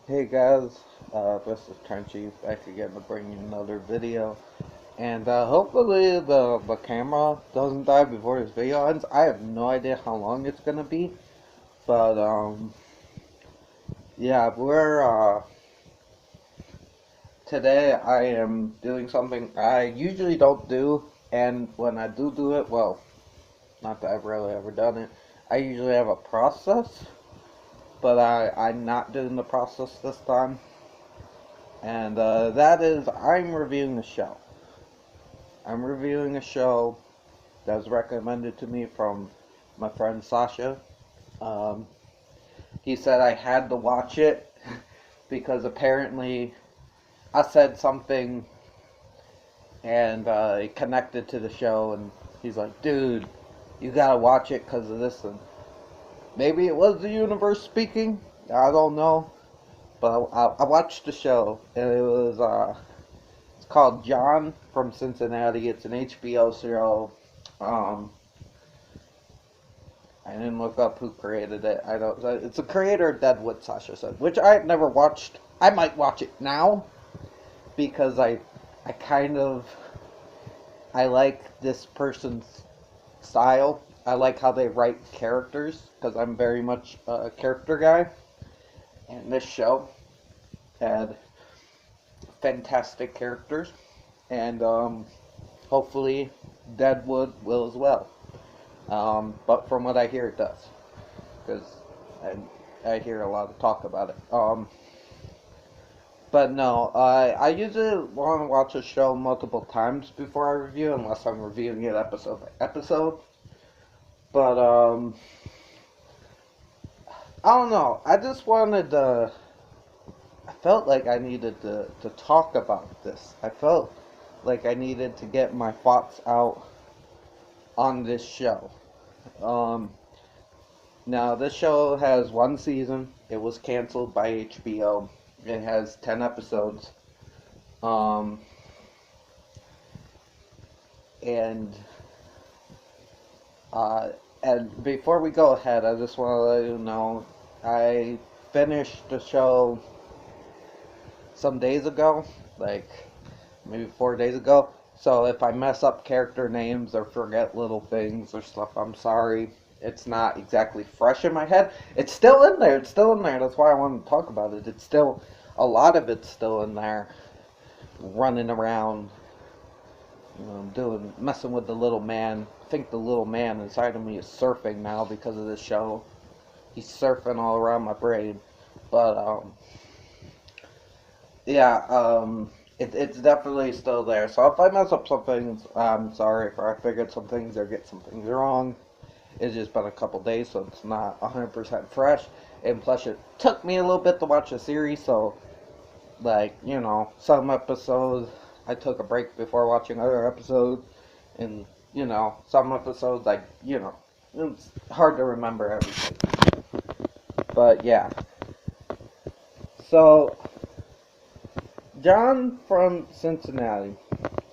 Hey guys, this is Trenchy back again to bring you another video. And hopefully the camera doesn't die before this video ends. I have no idea how long it's gonna be, but yeah, today I am doing something I usually don't do, and when I do it, well, not that I've really ever done it. I usually have a process, but I'm not doing the process this time, and that is I'm reviewing the show. I'm reviewing a show that was recommended to me from my friend Sasha. Um, he said I had to watch it because apparently I said something and it connected to the show, and he's like, dude, you gotta watch it because of this. And maybe it was the universe speaking. I don't know. But I watched the show, and it's called John from Cincinnati. It's an HBO show. Um, I didn't look up who created it. I don't. It's the creator of Deadwood, Sasha said, which I've never watched. I might watch it now because I kind of, I like this person's style. I like how they write characters because I'm very much a character guy, and this show had fantastic characters, and hopefully Deadwood will as well. But from what I hear, it does because I hear a lot of talk about it. But no, I usually want to watch a show multiple times before I review, unless I'm reviewing it episode by episode. But I don't know. I just wanted to. I felt like I needed to talk about this. I felt like I needed to get my thoughts out on this show. Um, Now, this show has one season. It was canceled by HBO. It has 10 episodes. Um, and uh, and before we go ahead, I just want to let you know I finished the show some days ago, like maybe 4 days ago. So if I mess up character names or forget little things or stuff, I'm sorry. It's not exactly fresh in my head. It's still in there. It's still in there. That's why I want to talk about it. It's still, a lot of it's still in there, running around, messing with the little man. I think the little man inside of me is surfing now because of this show. He's surfing all around my brain. But yeah, it's definitely still there. So if I mess up some things, I'm sorry. If I figured some things or get some things wrong, it's just been a couple days, so it's not 100% fresh. And plus, it took me a little bit to watch the series, so like some episodes I took a break before watching other episodes, and some episodes it's hard to remember everything. But yeah, so John from Cincinnati.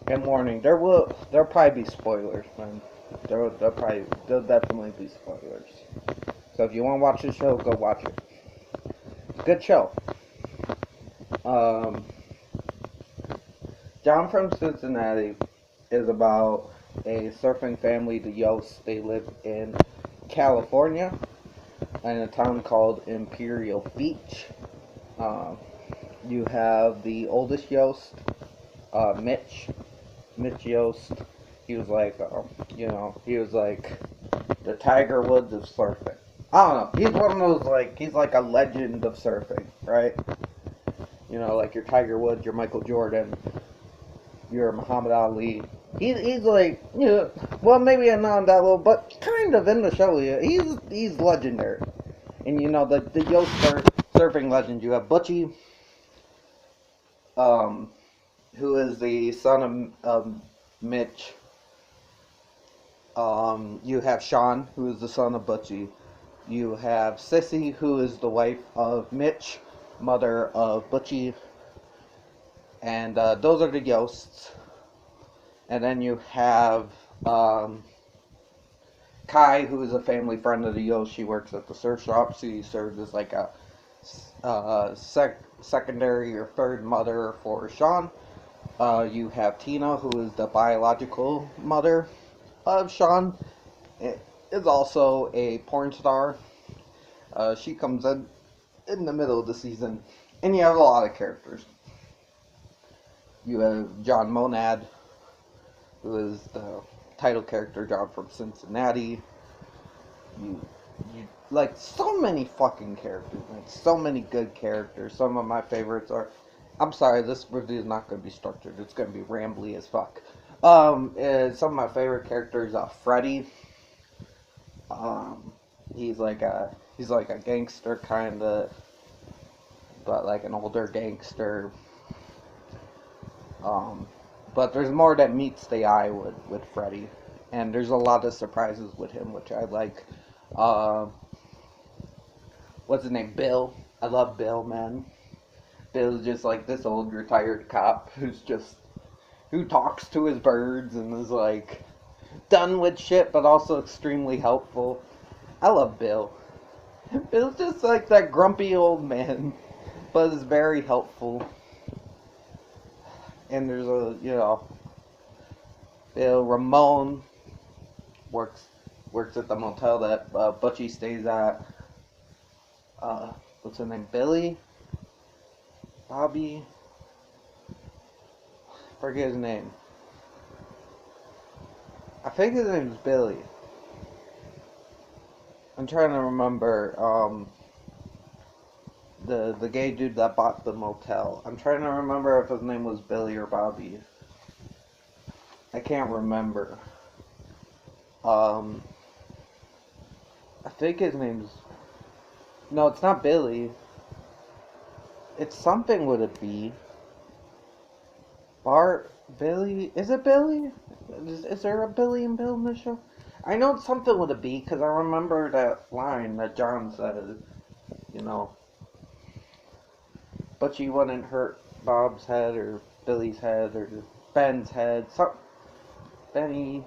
And warning, there'll probably be spoilers, man. There'll definitely be spoilers. So if you want to watch the show, go watch it. Good show. Um, John from Cincinnati is about a surfing family, the Yosts. They live in California in a town called Imperial Beach. Um, you have the oldest Yost, Mitch Yost. He was like, he was like the Tiger Woods of surfing. I don't know. He's one of those, he's like a legend of surfing, right? Like your Tiger Woods, your Michael Jordan, your Muhammad Ali. He's like, well, maybe not on that level, but kind of in the show. He's legendary. And the Yost surfing legend. You have Butchie, um, who is the son of Mitch. You have Sean, who is the son of Butchie. You have Sissy, who is the wife of Mitch, mother of Butchie. And those are the Yosts. And then you have Kai, who is a family friend of the Yost. She works at the surf shop. She serves as like secondary or third mother for Sean. You have Tina, who is the biological mother of Sean. It is also a porn star. She comes in the middle of the season, and you have a lot of characters. You have John Monad, who is the title character, John from Cincinnati. You, you like so many fucking characters, like so many good characters. Some of my favorites are. I'm sorry, this review is not going to be structured. It's going to be rambly as fuck. Some of my favorite characters are Freddy. Um, he's like a gangster kind of, but like an older gangster. But there's more that meets the eye with Freddy, and there's a lot of surprises with him, which I like. What's his name? Bill. I love Bill, man. Bill's just like this old retired cop who talks to his birds and is like done with shit, but also extremely helpful. I love Bill. Bill's just like that grumpy old man, but is very helpful. And there's Bill. Ramon works at the motel that Butchie stays at. What's his name? Billy? Bobby? Forget his name. I think his name's Billy. I'm trying to remember. The gay dude that bought the motel. I'm trying to remember if his name was Billy or Bobby. I can't remember. I think his name's... No, it's not Billy. It's something with a B. Billy? Is it Billy? Is there a Billy and Bill in the show? I know it's something with a B because I remember that line that John said, but she wouldn't hurt Bob's head or Billy's head or Ben's head. Benny.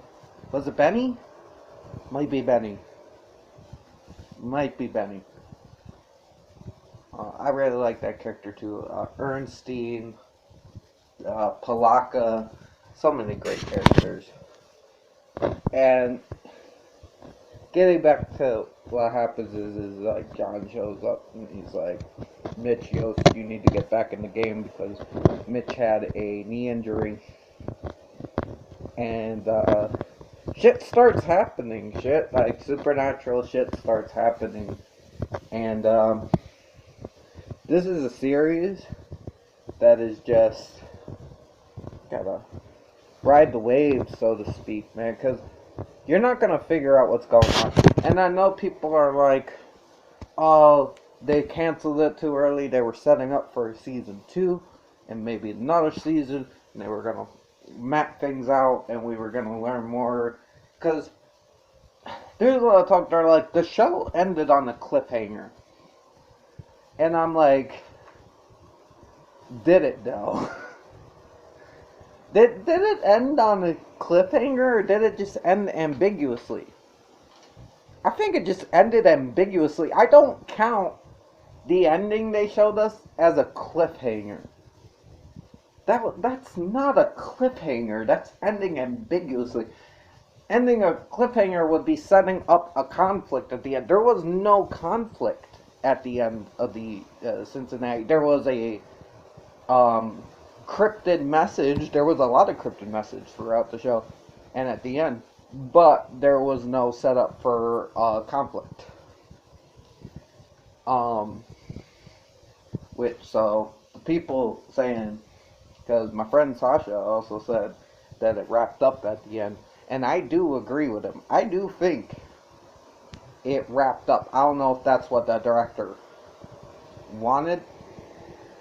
Was it Benny? Might be Benny. I really like that character too. Ernstine, Palaka, so many great characters. And getting back to what happens is like John shows up and he's like, Mitch, you need to get back in the game because Mitch had a knee injury. And shit starts happening. Shit, like supernatural shit starts happening. And this is a series that is just gotta ride the waves, so to speak, man, because you're not gonna figure out what's going on. And I know people are like, oh, they canceled it too early. They were setting up for season 2 and maybe another season, and they were gonna map things out and we were gonna learn more. Because there's a lot of talk. They're like, the show ended on a cliffhanger. And I'm like, did it though? Did it end on a cliffhanger, or did it just end ambiguously? I think it just ended ambiguously. I don't count the ending they showed us as a cliffhanger. That's not a cliffhanger. That's ending ambiguously. Ending a cliffhanger would be setting up a conflict at the end. There was no conflict at the end of the Cincinnati. There was a cryptid message. There was a lot of cryptid message throughout the show and at the end, but there was no setup for conflict. So the people saying, because my friend Sasha also said that it wrapped up at the end, and I do agree with him. I do think it wrapped up. I don't know if that's what the director wanted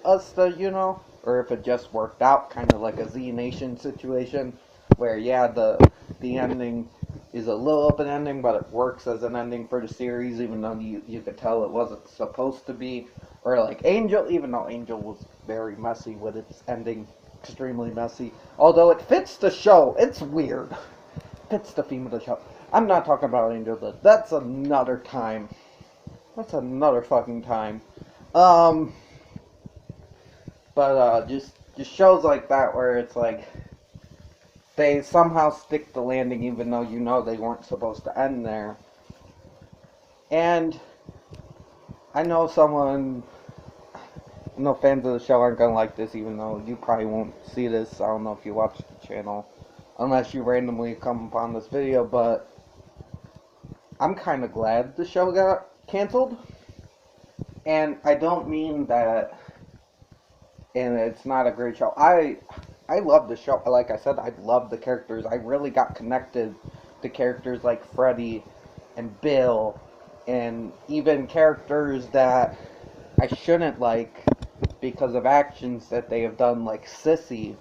us to, or if it just worked out, kind of like a Z Nation situation, where yeah, the ending is a little open ending, but it works as an ending for the series, even though you could tell it wasn't supposed to be. Or like Angel, even though Angel was very messy with its ending, extremely messy. Although it fits the show, it's weird. Fits the theme of the show. I'm not talking about Angel, but that's another time. That's another fucking time. Um, but just shows like that where it's like they somehow stick the landing even though you know they weren't supposed to end there. And I know fans of the show aren't gonna like this, even though you probably won't see this. I don't know if you watch the channel, unless you randomly come upon this video, but I'm kind of glad the show got canceled. And I don't mean that, and it's not a great show. I love the show. Like I said, I love the characters. I really got connected to characters like Freddy and Bill, and even characters that I shouldn't like because of actions that they have done, like Sissy.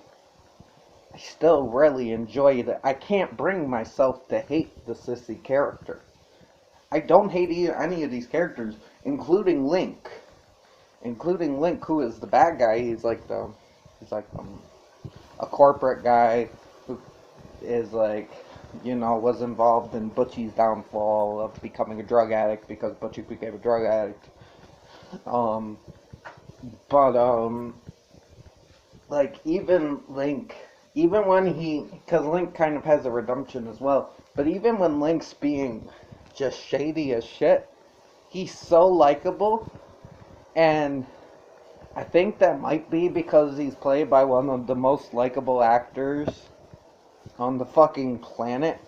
I still really enjoy that. I can't bring myself to hate the Sissy character. I don't hate any of these characters, including Link. Including Link, who is the bad guy. He's like a corporate guy who is like, was involved in Butchie's downfall of becoming a drug addict because Butchie became a drug addict. Like even Link, even when because Link kind of has a redemption as well, but even when Link's being just shady as shit, he's so likable, and I think that might be because he's played by one of the most likable actors on the fucking planet.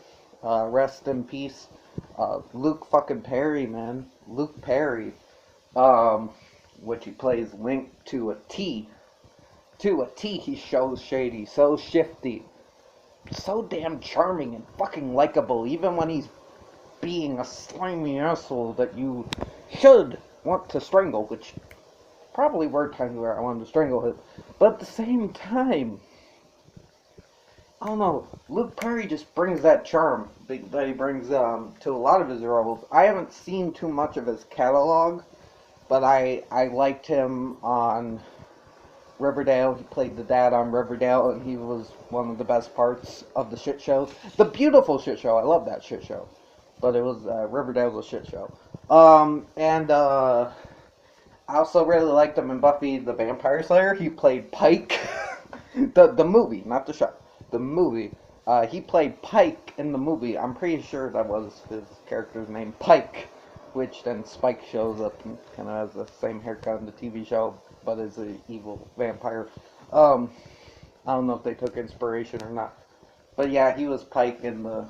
Rest in peace, Luke fucking Perry, man. Luke Perry. Which he plays Link to a T. To a T, he shows shady, so shifty, so damn charming and fucking likable, even when he's being a slimy asshole that you should want to strangle, which probably were times where I wanted to strangle him. But at the same time, I don't know, Luke Perry just brings that charm that he brings to a lot of his roles. I haven't seen too much of his catalog, but I liked him on Riverdale. He played the dad on Riverdale, and he was one of the best parts of the shit show. The beautiful shit show. I love that shit show. But it was, Riverdale was a shit show. I also really liked him in Buffy the Vampire Slayer. He played Pike. the movie, not the show. The movie. He played Pike in the movie. I'm pretty sure that was his character's name, Pike. Which then Spike shows up and kind of has the same haircut in the TV show, but is an evil vampire. I don't know if they took inspiration or not. But yeah, he was Pike in the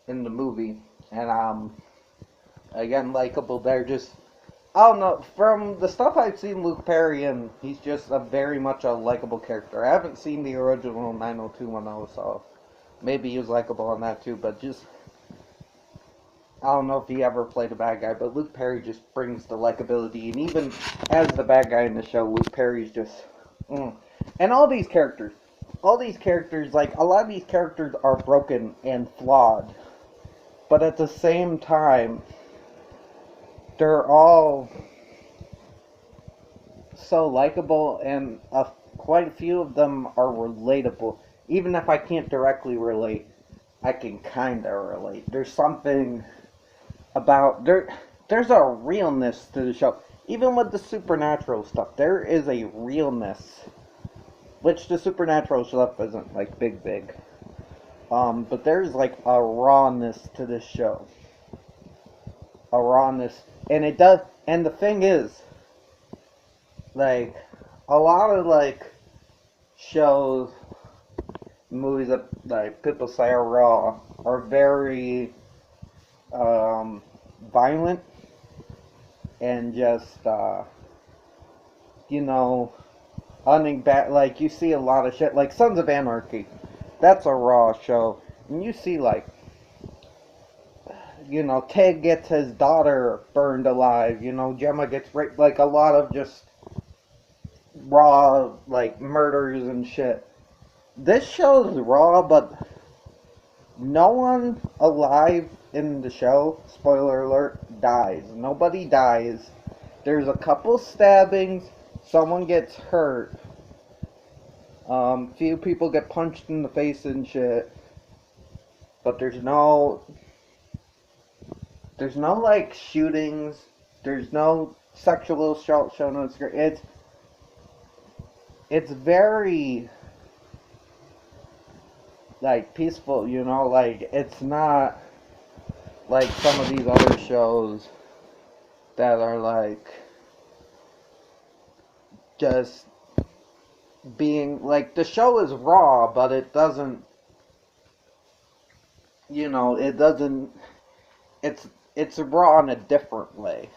movie. And again, likable there. Just, I don't know, from the stuff I've seen Luke Perry in, he's just very much a likable character. I haven't seen the original 90210, so maybe he was likable on that too, but just, I don't know if he ever played a bad guy, but Luke Perry just brings the likability, and even as the bad guy in the show, Luke Perry's just, And all these characters, like, a lot of these characters are broken and flawed, but at the same time, they're all so likable, and quite a few of them are relatable. Even if I can't directly relate, I can kinda relate. There's something about there's a realness to the show. Even with the supernatural stuff, there is a realness, which the supernatural stuff isn't like big. But there's like a rawness to this show. A rawness, and it does. And the thing is, like, a lot of like shows, movies that like people say are raw are very violent and just like you see a lot of shit like Sons of Anarchy. That's a raw show, and you see like Ted gets his daughter burned alive. Gemma gets raped. Like a lot of just raw like murders and shit. This show's raw, but no one alive in the show, spoiler alert, dies. Nobody dies. There's a couple stabbings. Someone gets hurt. Few people get punched in the face and shit. But there's no like shootings. There's no sexual shown on the screen. It's very like peaceful, you know, like it's not like some of these other shows that are like just being like the show is raw, but it doesn't, you know, it doesn't. It's raw in a different way.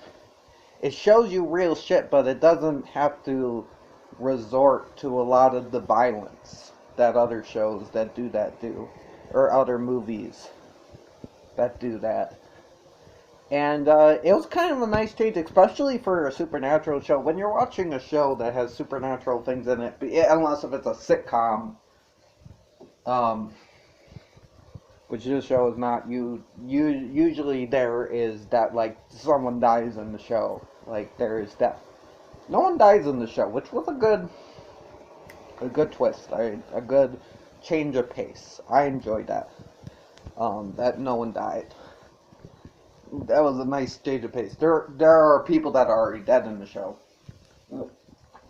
It shows you real shit, but it doesn't have to resort to a lot of the violence that other shows that do that do, or other movies that do that. And it was kind of a nice change, especially for a supernatural show. When you're watching a show that has supernatural things in it, unless if it's a sitcom, um, which this show is not, usually there is that, like, someone dies in the show. Like, there is death. No one dies in the show, which was a good twist. A good change of pace. I enjoyed that. That no one died. That was a nice change of pace. There are people that are already dead in the show.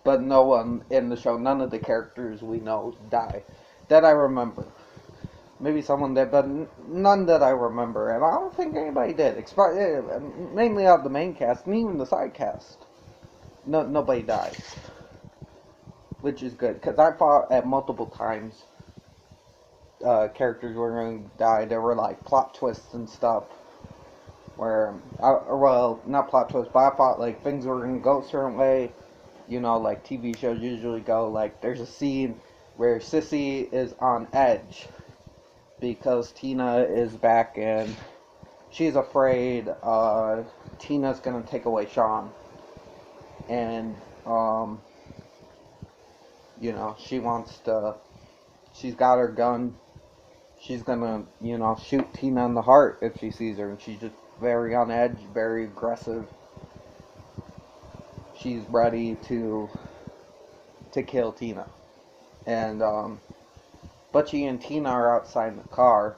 But no one in the show, none of the characters we know die. That I remember. Maybe someone did, but none that I remember. And I don't think anybody did. Mainly out of the main cast, and even the side cast. Nobody died. Which is good, because I thought at multiple times characters were going to die. There were like plot twists and stuff. Where, well, not plot twists, but I thought like things were going to go a certain way. You know, like TV shows usually go. Like, there's a scene where Sissy is on edge because Tina is back and she's afraid Tina's going to take away Sean. And, you know, she's got her gun. She's going to, you know, shoot Tina in the heart if she sees her. And she's just very on edge, very aggressive. She's ready to kill Tina. And, Butchie and Tina are outside the car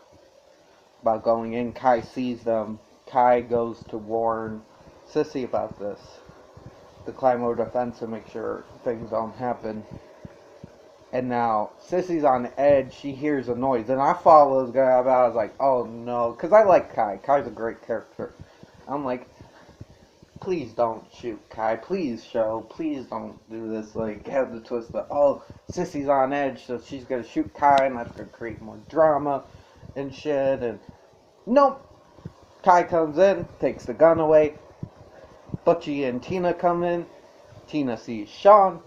about going in. Kai sees them. Kai goes to warn Sissy about this, to climb over the fence and make sure things don't happen. And now Sissy's on edge. She hears a noise, and I follow this guy about. I was like, "Oh no," because I like Kai. Kai's a great character. I'm like, please don't shoot Kai. Please don't do this. Like, have the twist that, oh, Sissy's on edge, so she's gonna shoot Kai, and that's gonna create more drama and shit. And nope. Kai comes in, takes the gun away. Butchie and Tina come in. Tina sees Sean.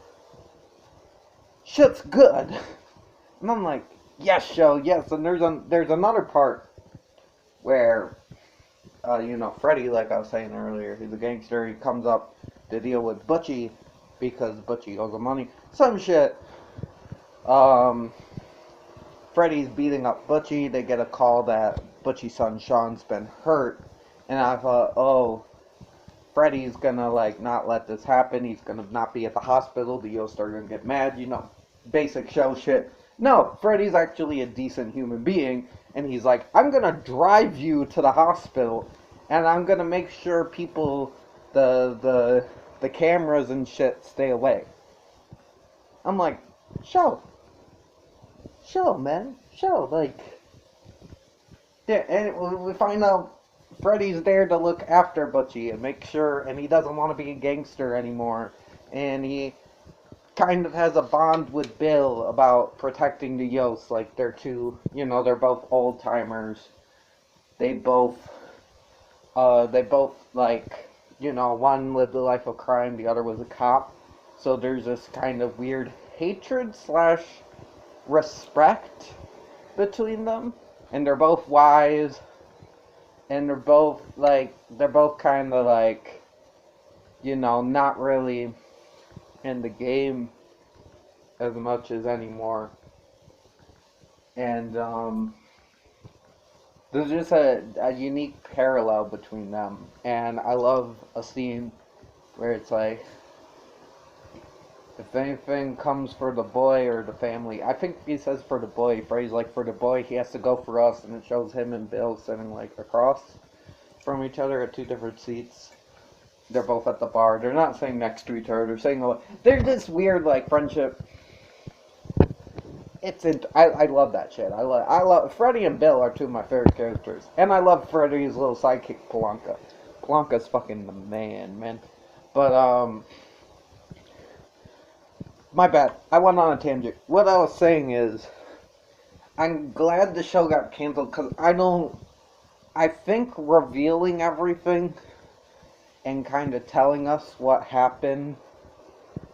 Shit's good. And I'm like, yes, show, yes. And there's another part where, you know, Freddy, like I was saying earlier, he's a gangster. He comes up to deal with Butchie because Butchie owes him money. Some shit. Freddy's beating up Butchie. They get a call that Butchie's son Sean's been hurt. And I thought, oh, Freddy's gonna, like, not let this happen. He's gonna not be at the hospital. The Yo's are gonna get mad, you know, basic show shit. No, Freddy's actually a decent human being, and he's like, I'm gonna drive you to the hospital, and I'm gonna make sure people, the cameras and shit stay away. I'm like, show, man, like, yeah, and we find out Freddy's there to look after Butchie and make sure, and he doesn't want to be a gangster anymore, and he kind of has a bond with Bill about protecting the Yost. Like, they're two, you know, they're both old timers. They both, like, you know, one lived a life of crime, the other was a cop. So there's this kind of weird hatred / respect between them, and they're both wise. And they're both kind of like, you know, not really in the game as much as anymore. And there's just a unique parallel between them. And I love a scene where it's like, if anything comes for the boy or the family, I think he says for the boy, Freddy's like, for the boy, he has to go for us, and it shows him and Bill sitting, like, across from each other at two different seats. they're both at the bar. They're not sitting next to each other. They're saying, they're this weird, like, friendship. I love that shit. I love Freddy and Bill are two of my favorite characters, and I love Freddy's little sidekick Polanka. Polanka's fucking the man. But my bad. I went on a tangent. What I was saying is, I'm glad the show got canceled because I think revealing everything and kind of telling us what happened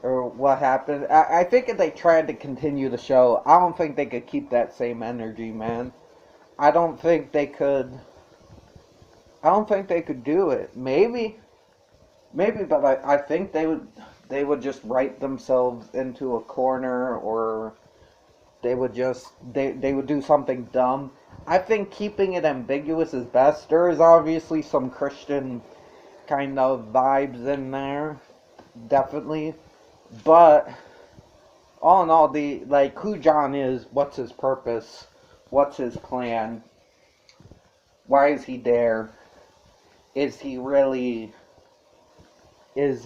I think if they tried to continue the show, I don't think they could keep that same energy, man. I don't think they could. I don't think they could do it. Maybe, but I think they would just write themselves into a corner, or they would do something dumb. I think keeping it ambiguous is best. There is obviously some Christian kind of vibes in there, definitely. But all in all, who John is, what's his purpose, what's his plan, why is he there? Is he really does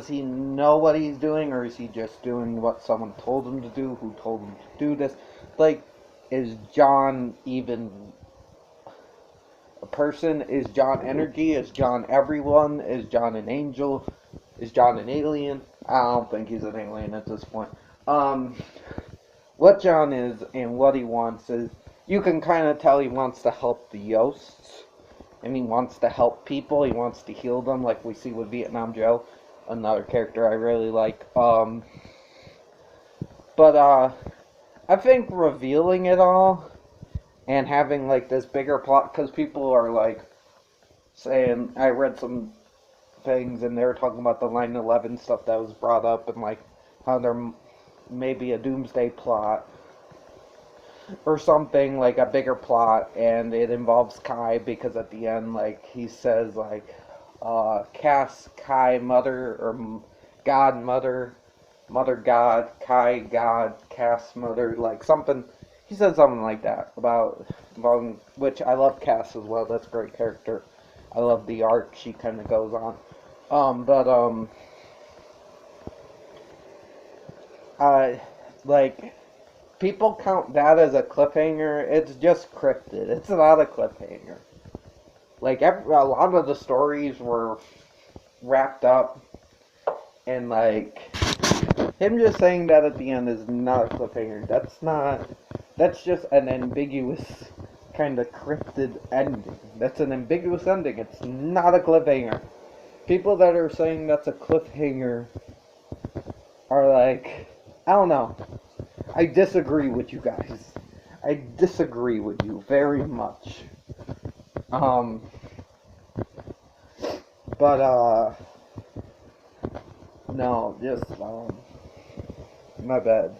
he know what he's doing, or is he just doing what someone told him to do? Who told him to do this? Like, is John even a person? Is John energy? Is John everyone? Is John an angel? Is John an alien? I don't think he's an alien at this point. What John is and what he wants is, you can kind of tell he wants to help the Yosts, and he wants to help people. He wants to heal them, like we see with Vietnam Joe, another character I really like. I think revealing it all and having like this bigger plot, because people are like saying, I read some things and they were talking about the 9/11 stuff that was brought up, and like how there may be a doomsday plot or something, like a bigger plot, and it involves Kai, because at the end, like, he says, like, Cass, Kai, mother, or God, mother, mother, God, Kai, God, Cass, mother, like, something, he said something like that, about which I love Cass as well, that's a great character. I love the arc she kind of goes on. Like, people count that as a cliffhanger. It's just cryptid. It's not a cliffhanger. Like, a lot of the stories were wrapped up, and like, him just saying that at the end is not a cliffhanger. That's just an ambiguous kind of cryptid ending. That's an ambiguous ending. It's not a cliffhanger. People that are saying that's a cliffhanger are like, I don't know. I disagree with you guys. I disagree with you very much. No, just, my bad.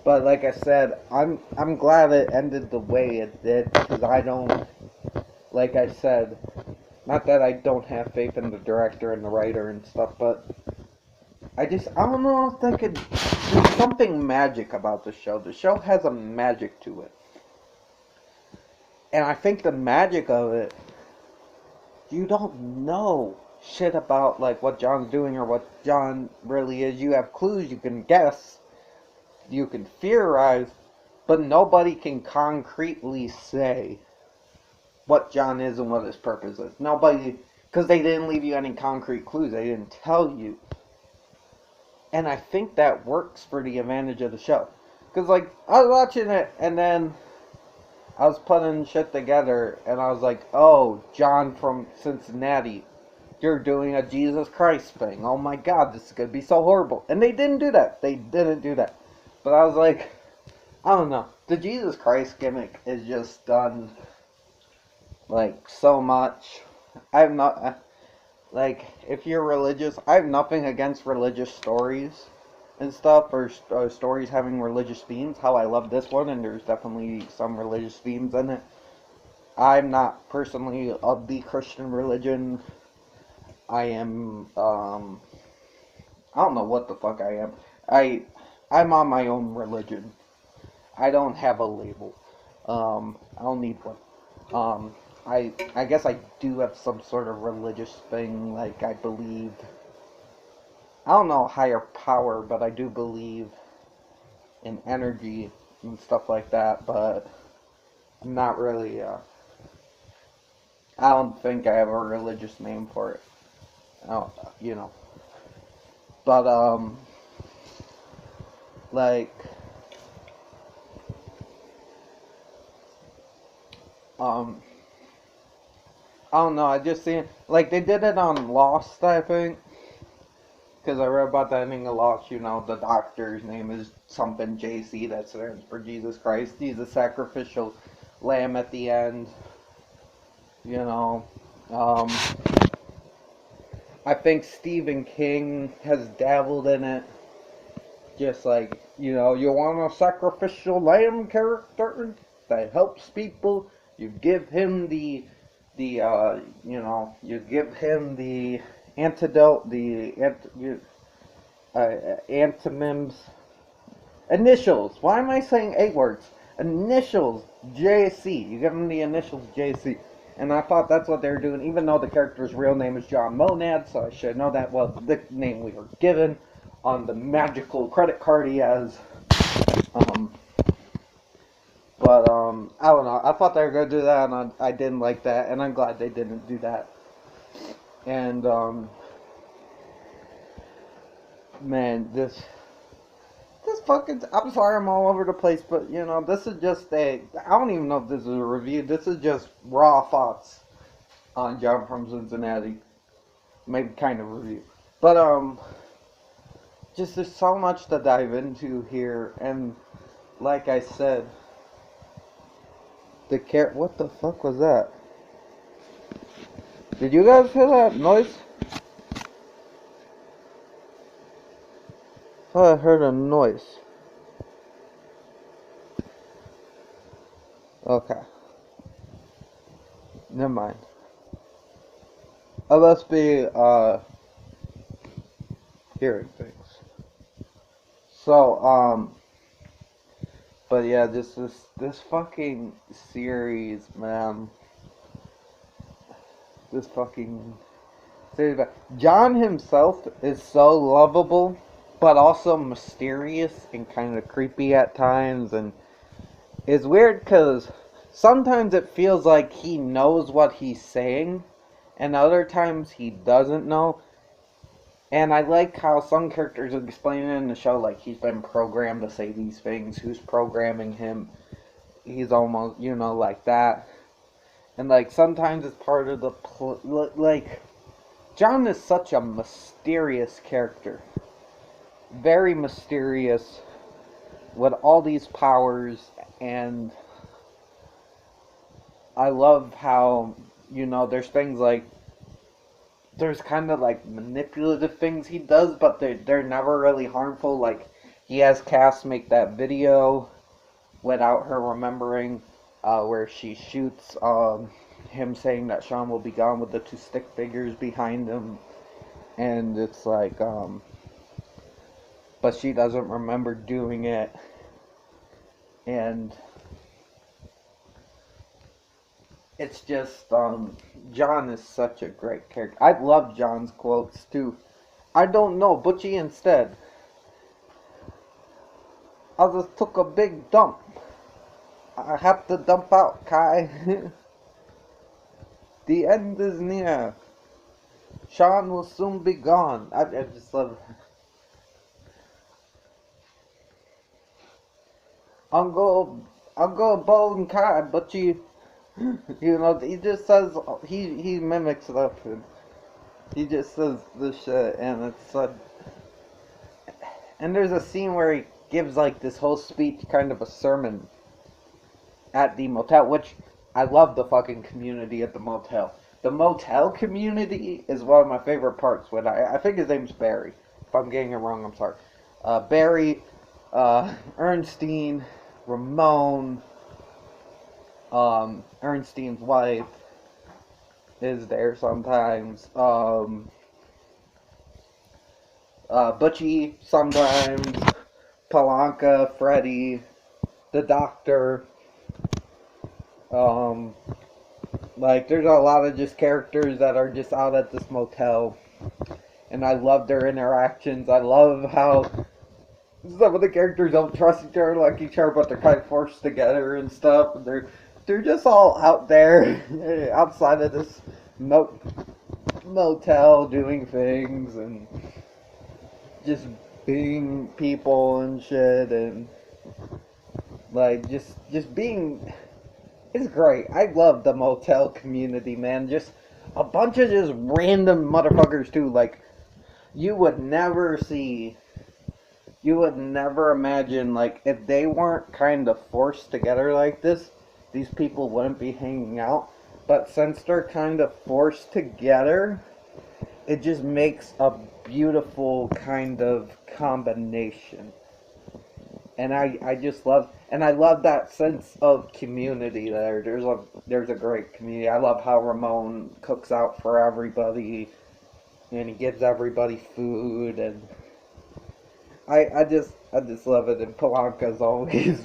But like I said, I'm glad it ended the way it did, because I don't, like I said, not that I don't have faith in the director and the writer and stuff, but I don't know if they could, there's something magic about the show. The show has a magic to it. And I think the magic of it, you don't know shit about, like, what John's doing or what John really is. You have clues, you can guess, you can theorize, but nobody can concretely say what John is and what his purpose is. Nobody, because they didn't leave you any concrete clues. They didn't tell you. And I think that works for the advantage of the show. Because, like, I was watching it, and then I was putting shit together, and I was like, oh, John from Cincinnati, you're doing a Jesus Christ thing. Oh my god, this is going to be so horrible. And they didn't do that. They didn't do that. But I was like, I don't know. The Jesus Christ gimmick is just done, like, so much. I'm not, like, if you're religious, I have nothing against religious stories and stuff, or stories having religious themes. How I love this one, and there's definitely some religious themes in it. I'm not personally of the Christian religion. I am, I don't know what the fuck I am. I'm on my own religion. I don't have a label. I don't need one. I guess I do have some sort of religious thing, like I believe, I don't know higher power, but I do believe in energy and stuff like that, but I'm not really, I don't think I have a religious name for it. I don't, you know. But, like, um, I don't know, I just seen, like, they did it on Lost, I think. Because I read about the ending of Lost, you know, the doctor's name is something JC, that stands for Jesus Christ. He's a sacrificial lamb at the end, you know. Um, I think Stephen King has dabbled in it. Just like, you know, you want a sacrificial lamb character that helps people, you give him you know, you give him the antidote, antonyms, initials. Why am I saying 8 words? Initials, JC. You give him the initials, JC. And I thought that's what they were doing, even though the character's real name is John Monad, so I should know that. Well, the name we were given on the magical credit card he has. Um, I don't know. I thought they were going to do that, and I didn't like that, and I'm glad they didn't do that. And, man, this fucking, I'm sorry I'm all over the place, but, you know, this is just I don't even know if this is a review. This is just raw thoughts on John from Cincinnati. Maybe kind of review. But, just there's so much to dive into here, and like I said, what the fuck was that? Did you guys hear that noise? I thought I heard a noise. Okay. Never mind. I must be, hearing things. So, but yeah, this fucking series, man. This fucking series. John himself is so lovable, but also mysterious and kind of creepy at times, and it's weird because sometimes it feels like he knows what he's saying, and other times he doesn't know. And I like how some characters explain it in the show, like he's been programmed to say these things. Who's programming him? He's almost, you know, like that. And like sometimes it's part of the like John is such a mysterious character, very mysterious, with all these powers, and I love how, you know, there's things like, there's kind of like manipulative things he does, but they're never really harmful. Like, he has Cass make that video without her remembering, where she shoots him saying that Sean will be gone with the 2 stick figures behind him, and it's like, but she doesn't remember doing it, and it's just, John is such a great character. I love John's quotes, too. I don't know, Butchie instead. I just took a big dump. I have to dump out, Kai. The end is near. Sean will soon be gone. I just love it. I'll go Bo and Kai, Butchie. You know, he just says, he mimics it up, and he just says this shit, and it's and there's a scene where he gives like this whole speech, kind of a sermon at the motel, which I love the fucking community at the motel. The motel community is one of my favorite parts. When I think his name's Barry. If I'm getting it wrong, I'm sorry. Barry, Ernestine, Ramon, Ernestine's wife is there sometimes. Butchie sometimes. Palanca, Freddy, the doctor. Like, there's a lot of just characters that are just out at this motel, and I love their interactions. I love how some of the characters don't trust each other like each other, but they're kind of forced together and stuff. And they're just all out there outside of this mo- motel doing things and just being people and shit and like just being. It's great. I love the motel community, man. Just a bunch of just random motherfuckers too. Like you would never see. You would never imagine, like, if they weren't kind of forced together like this, these people wouldn't be hanging out. But since they're kind of forced together, it just makes a beautiful kind of combination. And I just love, and I love that sense of community there. There's a great community. I love how Ramon cooks out for everybody, and he gives everybody food, and I just love it. And Polanca's always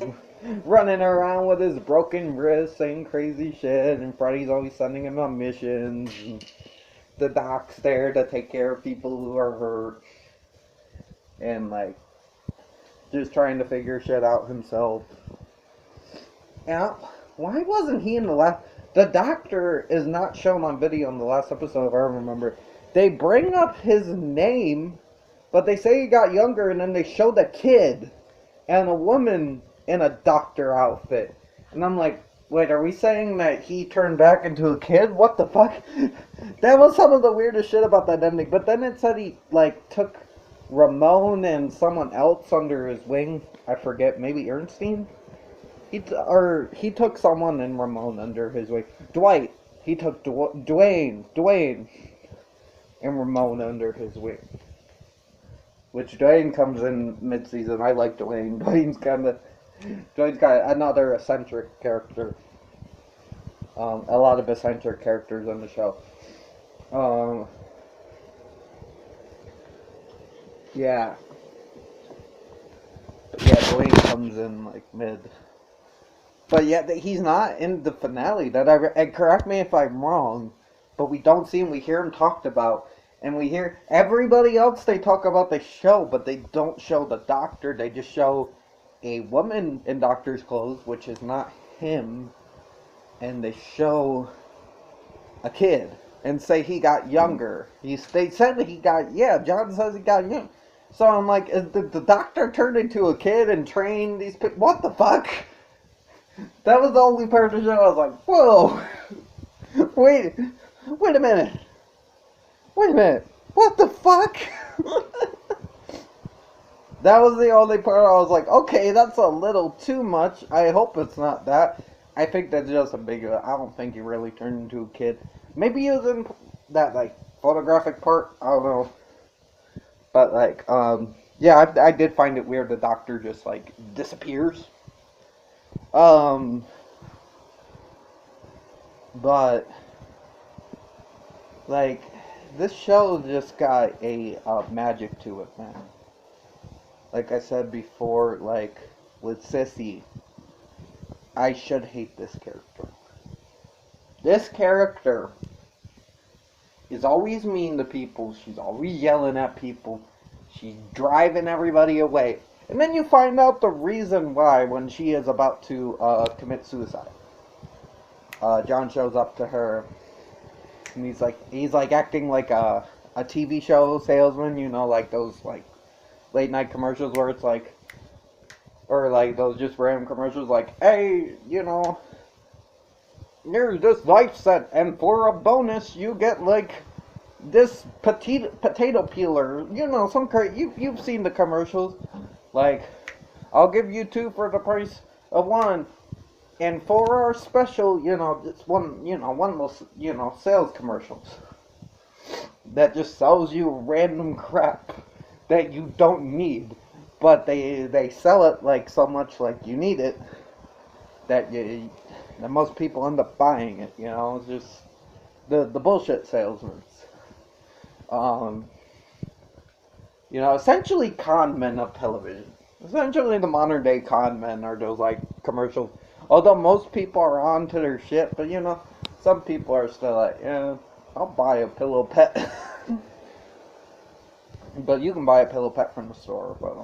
running around with his broken wrist, saying crazy shit, and Freddy's always sending him on missions. And the doc's there to take care of people who are hurt, and like just trying to figure shit out himself. Yeah, why wasn't he in the last? The doctor is not shown on video in the last episode, if I remember. They bring up his name, but they say he got younger, and then they show the kid and a woman in a doctor outfit. And I'm like, wait, are we saying that he turned back into a kid? What the fuck? That was some of the weirdest shit about that ending. But then it said he, like, took Ramon and someone else under his wing. I forget, maybe Ernstine? He took someone and Ramon under his wing. Dwight. He took Dwayne, and Ramon under his wing. Which Dwayne comes in mid-season. I like Dwayne. Dwayne's kind of another eccentric character. A lot of eccentric characters on the show. Yeah. But yeah, Dwayne comes in like mid. But yeah, he's not in the finale. And correct me if I'm wrong, but we don't see him. We hear him talked about. And we hear everybody else, they talk about the show, but they don't show the doctor. They just show a woman in doctor's clothes, which is not him. And they show a kid and say he got younger. They said that he got, yeah, John says he got young. So I'm like, the doctor turned into a kid and trained these people? What the fuck? That was the only part of the show I was like, whoa. Wait a minute. Wait a minute. What the fuck? That was the only part I was like, okay, that's a little too much. I hope it's not that. I think that's just a big... I don't think he really turned into a kid. Maybe he was in that, like, photographic part. I don't know. But, like, yeah, I did find it weird the doctor just, like, disappears. But, like... This show just got a magic to it, man. Like I said before, like, with Sissy, I should hate this character. This character is always mean to people. She's always yelling at people. She's driving everybody away. And then you find out the reason why when she is about to commit suicide. John shows up to her. And he's like acting like a TV show salesman, you know, like those like late night commercials where it's like, or like those just random commercials like, hey, you know, here's this life set, and for a bonus you get like this potato peeler, you know, you've seen the commercials, like, I'll give you 2 for the price of 1. And for our special, you know, it's one of those, you know, sales commercials that just sells you random crap that you don't need, but they sell it like so much like you need it that most people end up buying it. You know, it's just the bullshit salesmen. You know, essentially con men of television. Essentially, the modern day con men are those like commercials. Although most people are on to their shit, but you know, some people are still like, yeah, I'll buy a pillow pet. But you can buy a pillow pet from the store. But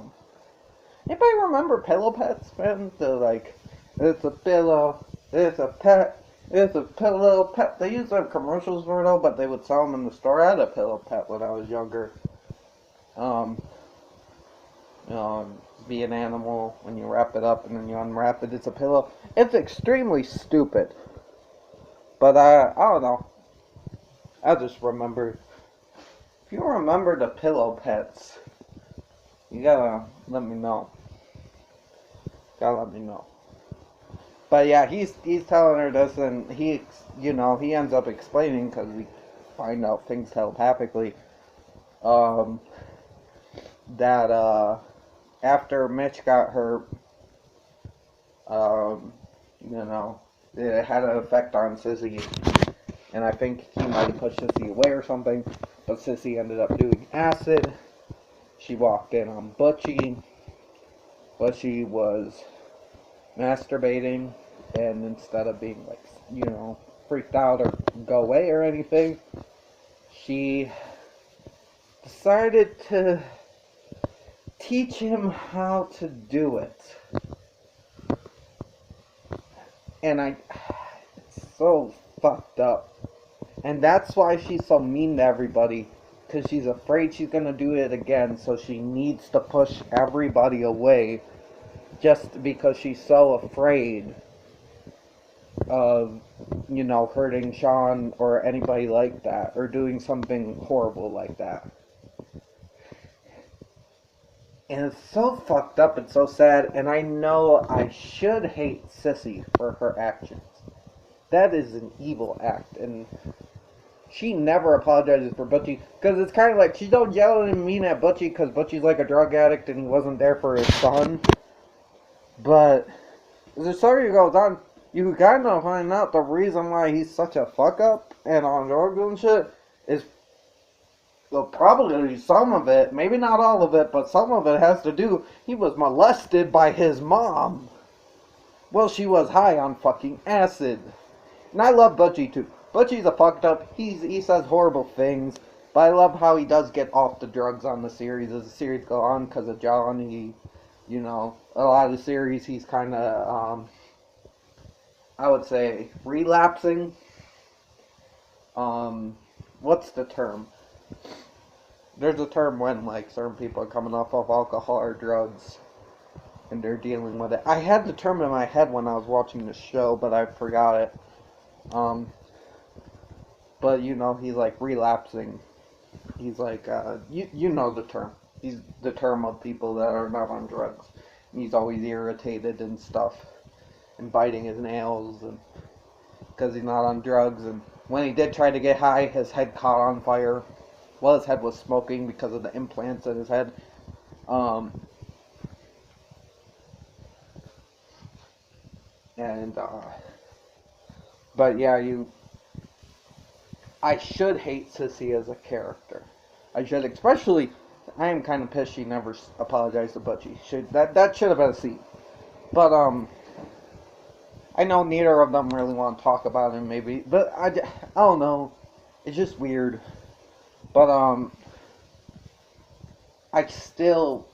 anybody remember pillow pets, man? The like, it's a pillow, it's a pet, it's a pillow pet. They used to have commercials for it though, but they would sell them in the store. I had a pillow pet when I was younger. Um, you know, be an animal when you wrap it up and then you unwrap it. It's a pillow. It's extremely stupid. But I don't know. I just remember. If you remember the pillow pets, you gotta let me know. Gotta let me know. But yeah, he's telling her this, and he ends up explaining because we find out things telepathically. Um, that after Mitch got hurt, it had an effect on Sissy, and I think he might have pushed Sissy away or something. But Sissy ended up doing acid. She walked in on Butchie. Butchie was masturbating, and instead of being like, freaked out or go away or anything, she decided to teach him how to do it. And it's so fucked up. And that's why she's so mean to everybody, because she's afraid she's gonna do it again, so she needs to push everybody away just because she's so afraid of, hurting Sean or anybody like that, or doing something horrible like that. And it's so fucked up and so sad, and I know I should hate Sissy for her actions. That is an evil act, and she never apologizes for Butchie, because it's kind of like, she don't yell and mean at Butchie because Butchie's like a drug addict and he wasn't there for his son. But as the story goes on, you kind of find out the reason why he's such a fuck up and on drugs and shit is, well, probably some of it, maybe not all of it, but some of it has to do, he was molested by his mom. Well, she was high on fucking acid. And I love Butchie too. Butchie's a fucked up, he says horrible things, but I love how he does get off the drugs on the series as the series go on, because of John. He, a lot of the series he's kind of, I would say, relapsing. What's the term? There's a term when, like, certain people are coming off of alcohol or drugs, and they're dealing with it. I had the term in my head when I was watching the show, but I forgot it. But, he's, like, relapsing. He's, like, you know the term. He's the term of people that are not on drugs. And he's always irritated and stuff. And biting his nails, and because he's not on drugs. And when he did try to get high, his head caught on fire. Well, his head was smoking because of the implants in his head. But yeah, I should hate Sissy as a character. I should, especially, I am kind of pissed she never apologized to Butchie. That should have been a scene. But, I know neither of them really want to talk about him, maybe, but I don't know. It's just weird. But, I still,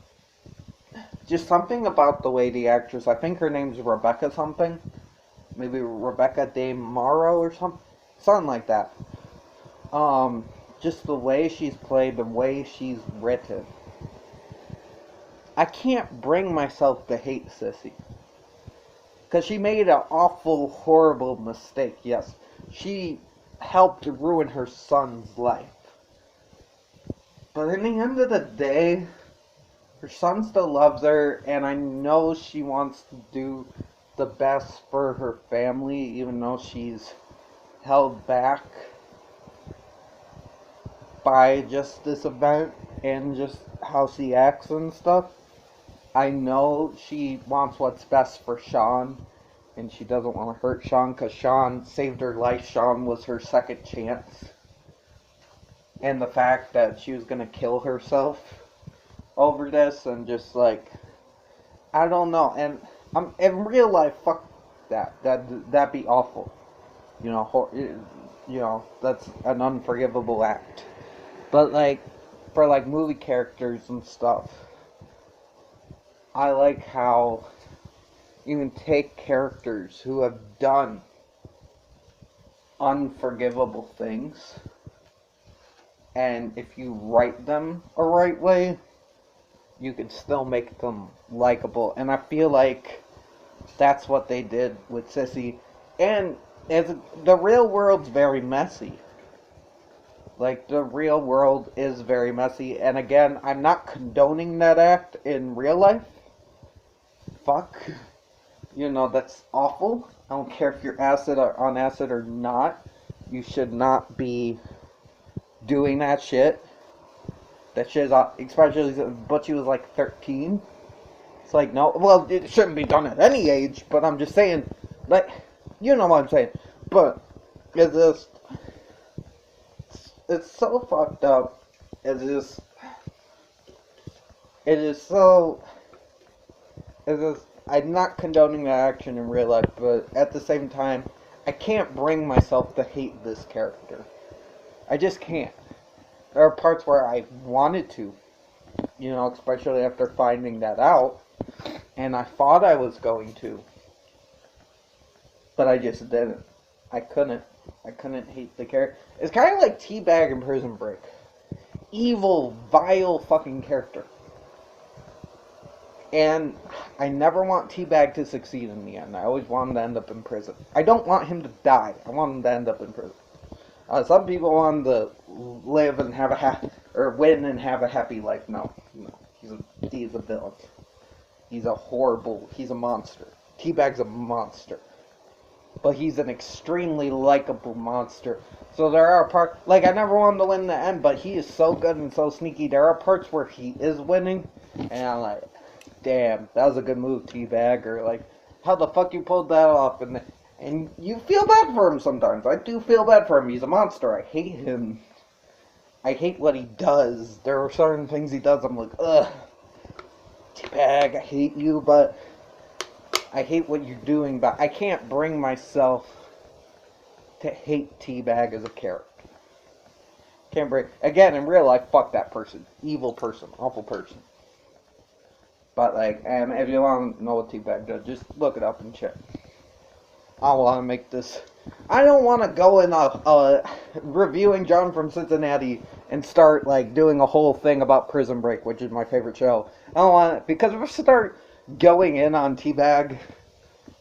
just something about the way the actress, I think her name's Rebecca something. Maybe Rebecca De Morrow or something like that. Just the way she's played, the way she's written. I can't bring myself to hate Sissy. Because she made an awful, horrible mistake, yes. She helped ruin her son's life. But in the end of the day, her son still loves her, and I know she wants to do the best for her family, even though she's held back by just this event and just how she acts and stuff. I know she wants what's best for Sean, and she doesn't want to hurt Sean because Sean saved her life. Sean was her second chance. And the fact that she was going to kill herself over this, and just like, I don't know. And in real life, fuck that. That'd be awful. You know, that's an unforgivable act. But like, for like movie characters and stuff, I like how you can take characters who have done unforgivable things, and if you write them a right way, you can still make them likable. And I feel like that's what they did with Sissy. And the real world's very messy. Like, the real world is very messy. And again, I'm not condoning that act in real life. Fuck. You know, that's awful. I don't care if you're acid or on acid or not. You should not be doing that shit. That shit is, especially, but she was like 13. It's like, no, well, it shouldn't be done at any age, but I'm just saying, like, you know what I'm saying. But, it's just, it's so fucked up. It's just, it is so, it's just, I'm not condoning that action in real life, but at the same time, I can't bring myself to hate this character. I just can't. There are parts where I wanted to, you know, especially after finding that out, and I thought I was going to, but I just didn't. I couldn't. I couldn't hate the character. It's kind of like Teabag in Prison Break. Evil, vile fucking character. And I never want Teabag to succeed in the end. I always want him to end up in prison. I don't want him to die. I want him to end up in prison. Some people want him to live and have or win and have a happy life. No. He's a villain. He's a monster. Teabag's a monster. But he's an extremely likable monster. So there are parts, like, I never want him to win in the end, but he is so good and so sneaky. There are parts where he is winning, and I'm like, damn, that was a good move, Teabag, or like, how the fuck you pulled that off, and you feel bad for him sometimes. I do feel bad for him. He's a monster. I hate him. I hate what he does. There are certain things he does, I'm like, ugh, Teabag, I hate you, but I hate what you're doing, but I can't bring myself to hate Teabag as a character. Can't bring... Again, in real life, fuck that person. Evil person. Awful person. But, like, and if you want to know what Teabag does, just look it up and check. I want to make this... I don't want to go in reviewing John from Cincinnati and start, like, doing a whole thing about Prison Break, which is my favorite show. I don't want it, because if I start going in on Teabag,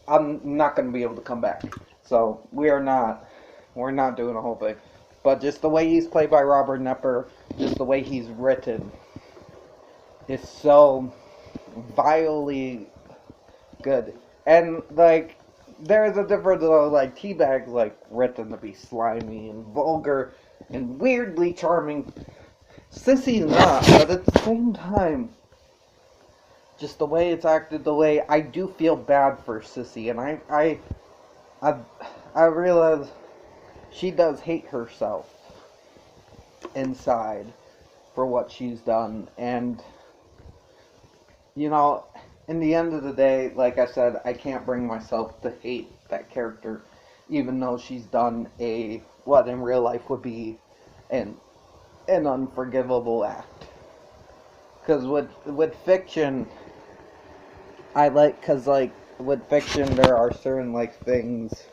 I'm not going to be able to come back. So, we're not doing a whole thing. But just the way he's played by Robert Knepper, just the way he's written, is so vilely good. And, like, there's a difference, though, like, Teabag's, like, written to be slimy and vulgar and weirdly charming. Sissy's not, but at the same time, just the way it's acted, the way I do feel bad for Sissy, and I realize she does hate herself inside for what she's done, and you know, in the end of the day, like I said, I can't bring myself to hate that character, even though she's done what in real life would be an unforgivable act. Because with fiction, with fiction, there are certain, like, things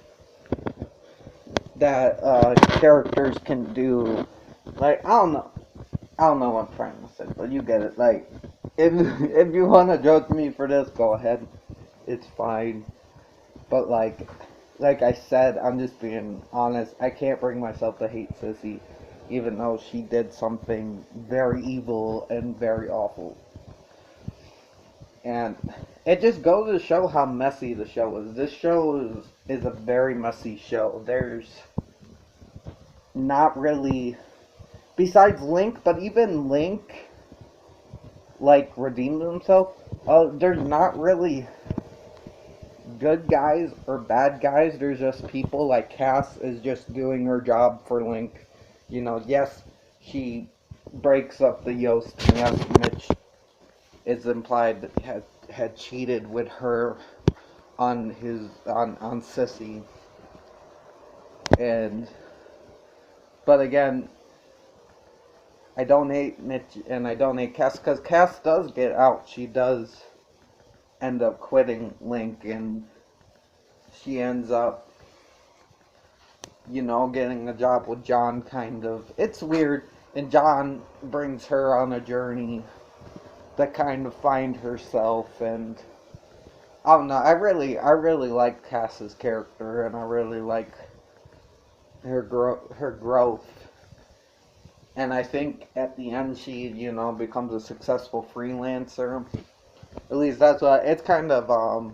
that characters can do. Like, I don't know what I'm trying to say, but you get it. Like, if you want to judge me for this, go ahead. It's fine. But, like I said, I'm just being honest. I can't bring myself to hate Sissy, even though she did something very evil and very awful. And it just goes to show how messy the show is. This show is a very messy show. There's not really, besides Link, but even Link, like, redeemed himself. There's not really good guys or bad guys. There's just people. Like, Cass is just doing her job for Link. You know, yes, she breaks up the Yost, and yes, Mitch is implied that he had cheated with her on Sissy. And but again, I don't hate Mitch and I don't hate Cass because Cass does get out. She does end up quitting Link, and she ends up, getting a job with John. Kind of, it's weird, and John brings her on a journey to kind of find herself. And I don't know. I really like Cass's character, and I really like her growth. And I think at the end she, becomes a successful freelancer. At least that's what, it's kind of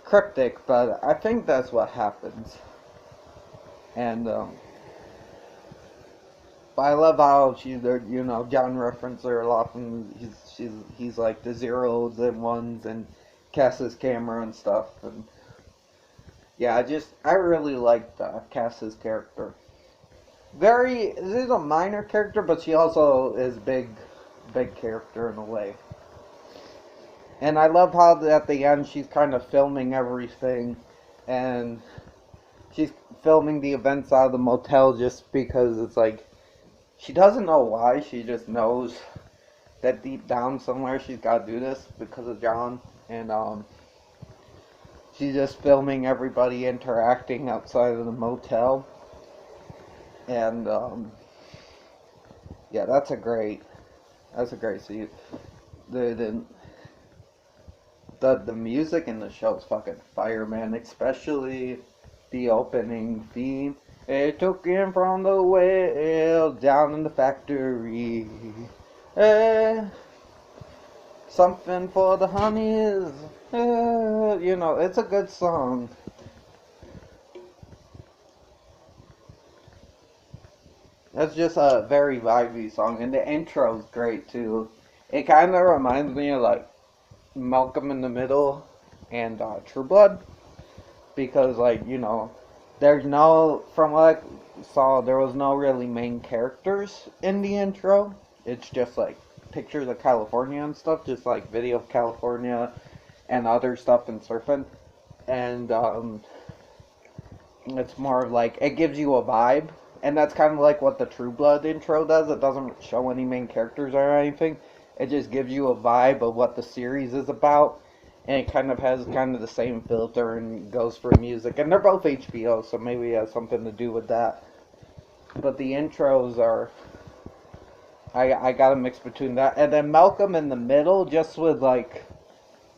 cryptic, but I think that's what happens. And but I love how she's there, John references her a lot, and he's like the zeros and ones and Cass's camera and stuff. And yeah, I really liked Cass's character. She's a minor character, but she also is big character in a way. And I love how at the end she's kind of filming everything, and she's filming the events out of the motel just because it's like, she doesn't know why, she just knows that deep down somewhere she's got to do this because of John. And she's just filming everybody interacting outside of the motel. And yeah, that's a great scene. The music in the show is fucking fire, man. Especially the opening theme. It took him from the well down in the factory. Something for the honeys. It's a good song. That's just a very vibey song, and the intro's great too. It kind of reminds me of like Malcolm in the Middle and True Blood, because there's no, from what I saw, there was no really main characters in the intro. It's just like pictures of California and stuff, just like video of California and other stuff and surfing. And it's more of like, it gives you a vibe. And that's kind of like what the True Blood intro does. It doesn't show any main characters or anything. It just gives you a vibe of what the series is about. And it kind of has kind of the same filter and goes for music. And they're both HBO, so maybe it has something to do with that. But the intros are, I got a mix between that. And then Malcolm in the Middle, just with like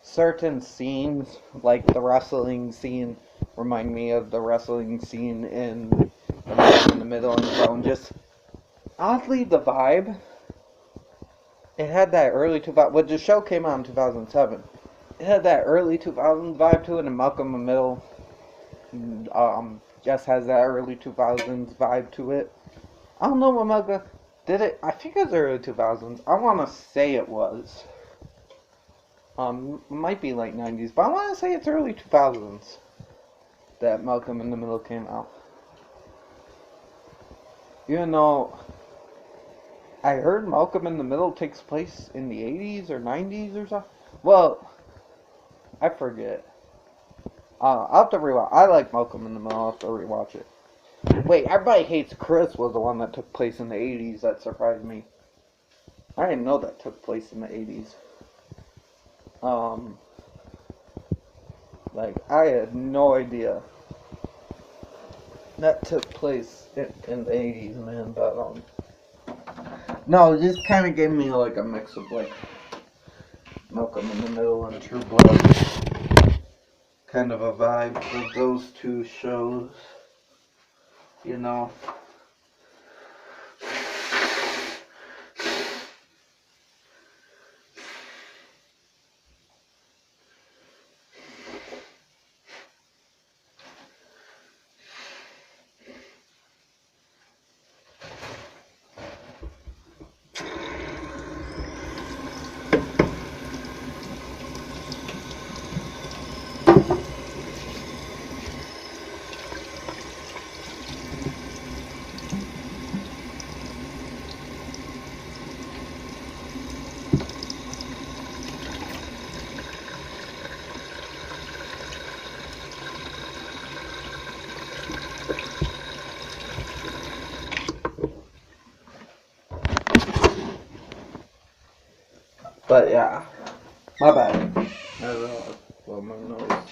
certain scenes, like the wrestling scene, remind me of the wrestling scene in the Middle and Zone. Just oddly, the vibe, it had that early 2000s, well, the show came out in 2007, it had that early 2000s vibe to it, and Malcolm in the Middle just has that early 2000s vibe to it. I don't know when Malcolm did it. I think it was early 2000s. I want to say it was might be late 90s, but I want to say it's early 2000s that Malcolm in the Middle came out. Even though I heard Malcolm in the Middle takes place in the 80s or 90s or something. Well, I forget. I'll have to rewatch. I like Malcolm in the Middle. I'll have to rewatch it. Wait, Everybody Hates Chris was the one that took place in the 80s. That surprised me. I didn't know that took place in the 80s. I had no idea that took place in the 80s, man, but, no, it just kind of gave me, like, a mix of, like, Malcolm in the Middle and True Blood. Kind of a vibe with those two shows, But yeah, my bad. I realized, well, my nose.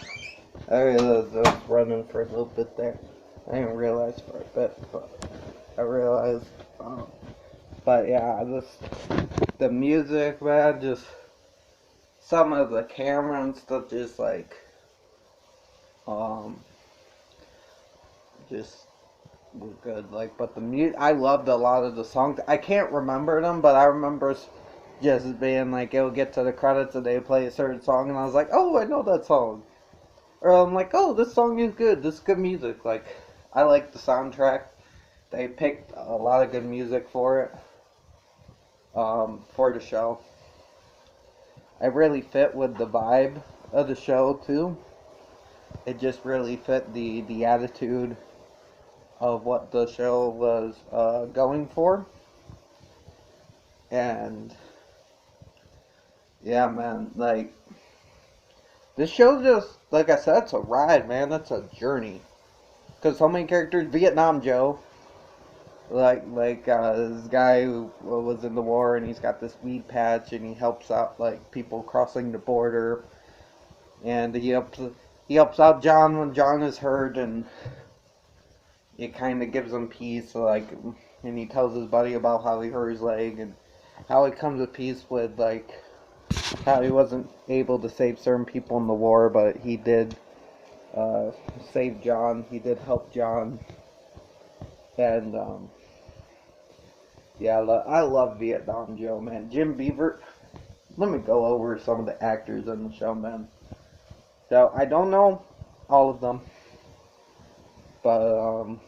I realized I was running for a little bit there. I didn't realize for a bit, but I realized. But yeah, the music, man, just some of the camera and stuff, just like, um, just was good. Like, but the music, I loved a lot of the songs. I can't remember them, but I remember just being like, it'll get to the credits and they play a certain song, and I was like, oh, I know that song. Or I'm like, oh, this song is good. This is good music. Like, I like the soundtrack. They picked a lot of good music for it, for the show. It really fit with the vibe of the show too. It just really fit the attitude of what the show was going for. And yeah, man, like this show just like I said, it's a ride, man. It's a journey. Cause so many characters, Vietnam Joe, this guy who was in the war and he's got this weed patch and he helps out like people crossing the border, and he helps out John when John is hurt, and it kind of gives him peace, like, and he tells his buddy about how he hurt his leg and how he comes to peace with like how he wasn't able to save certain people in the war, but he did save John. He did help John, and yeah, I love Vietnam Joe, man. Jim Beaver. Let me go over some of the actors in the show, man. So I don't know all of them, but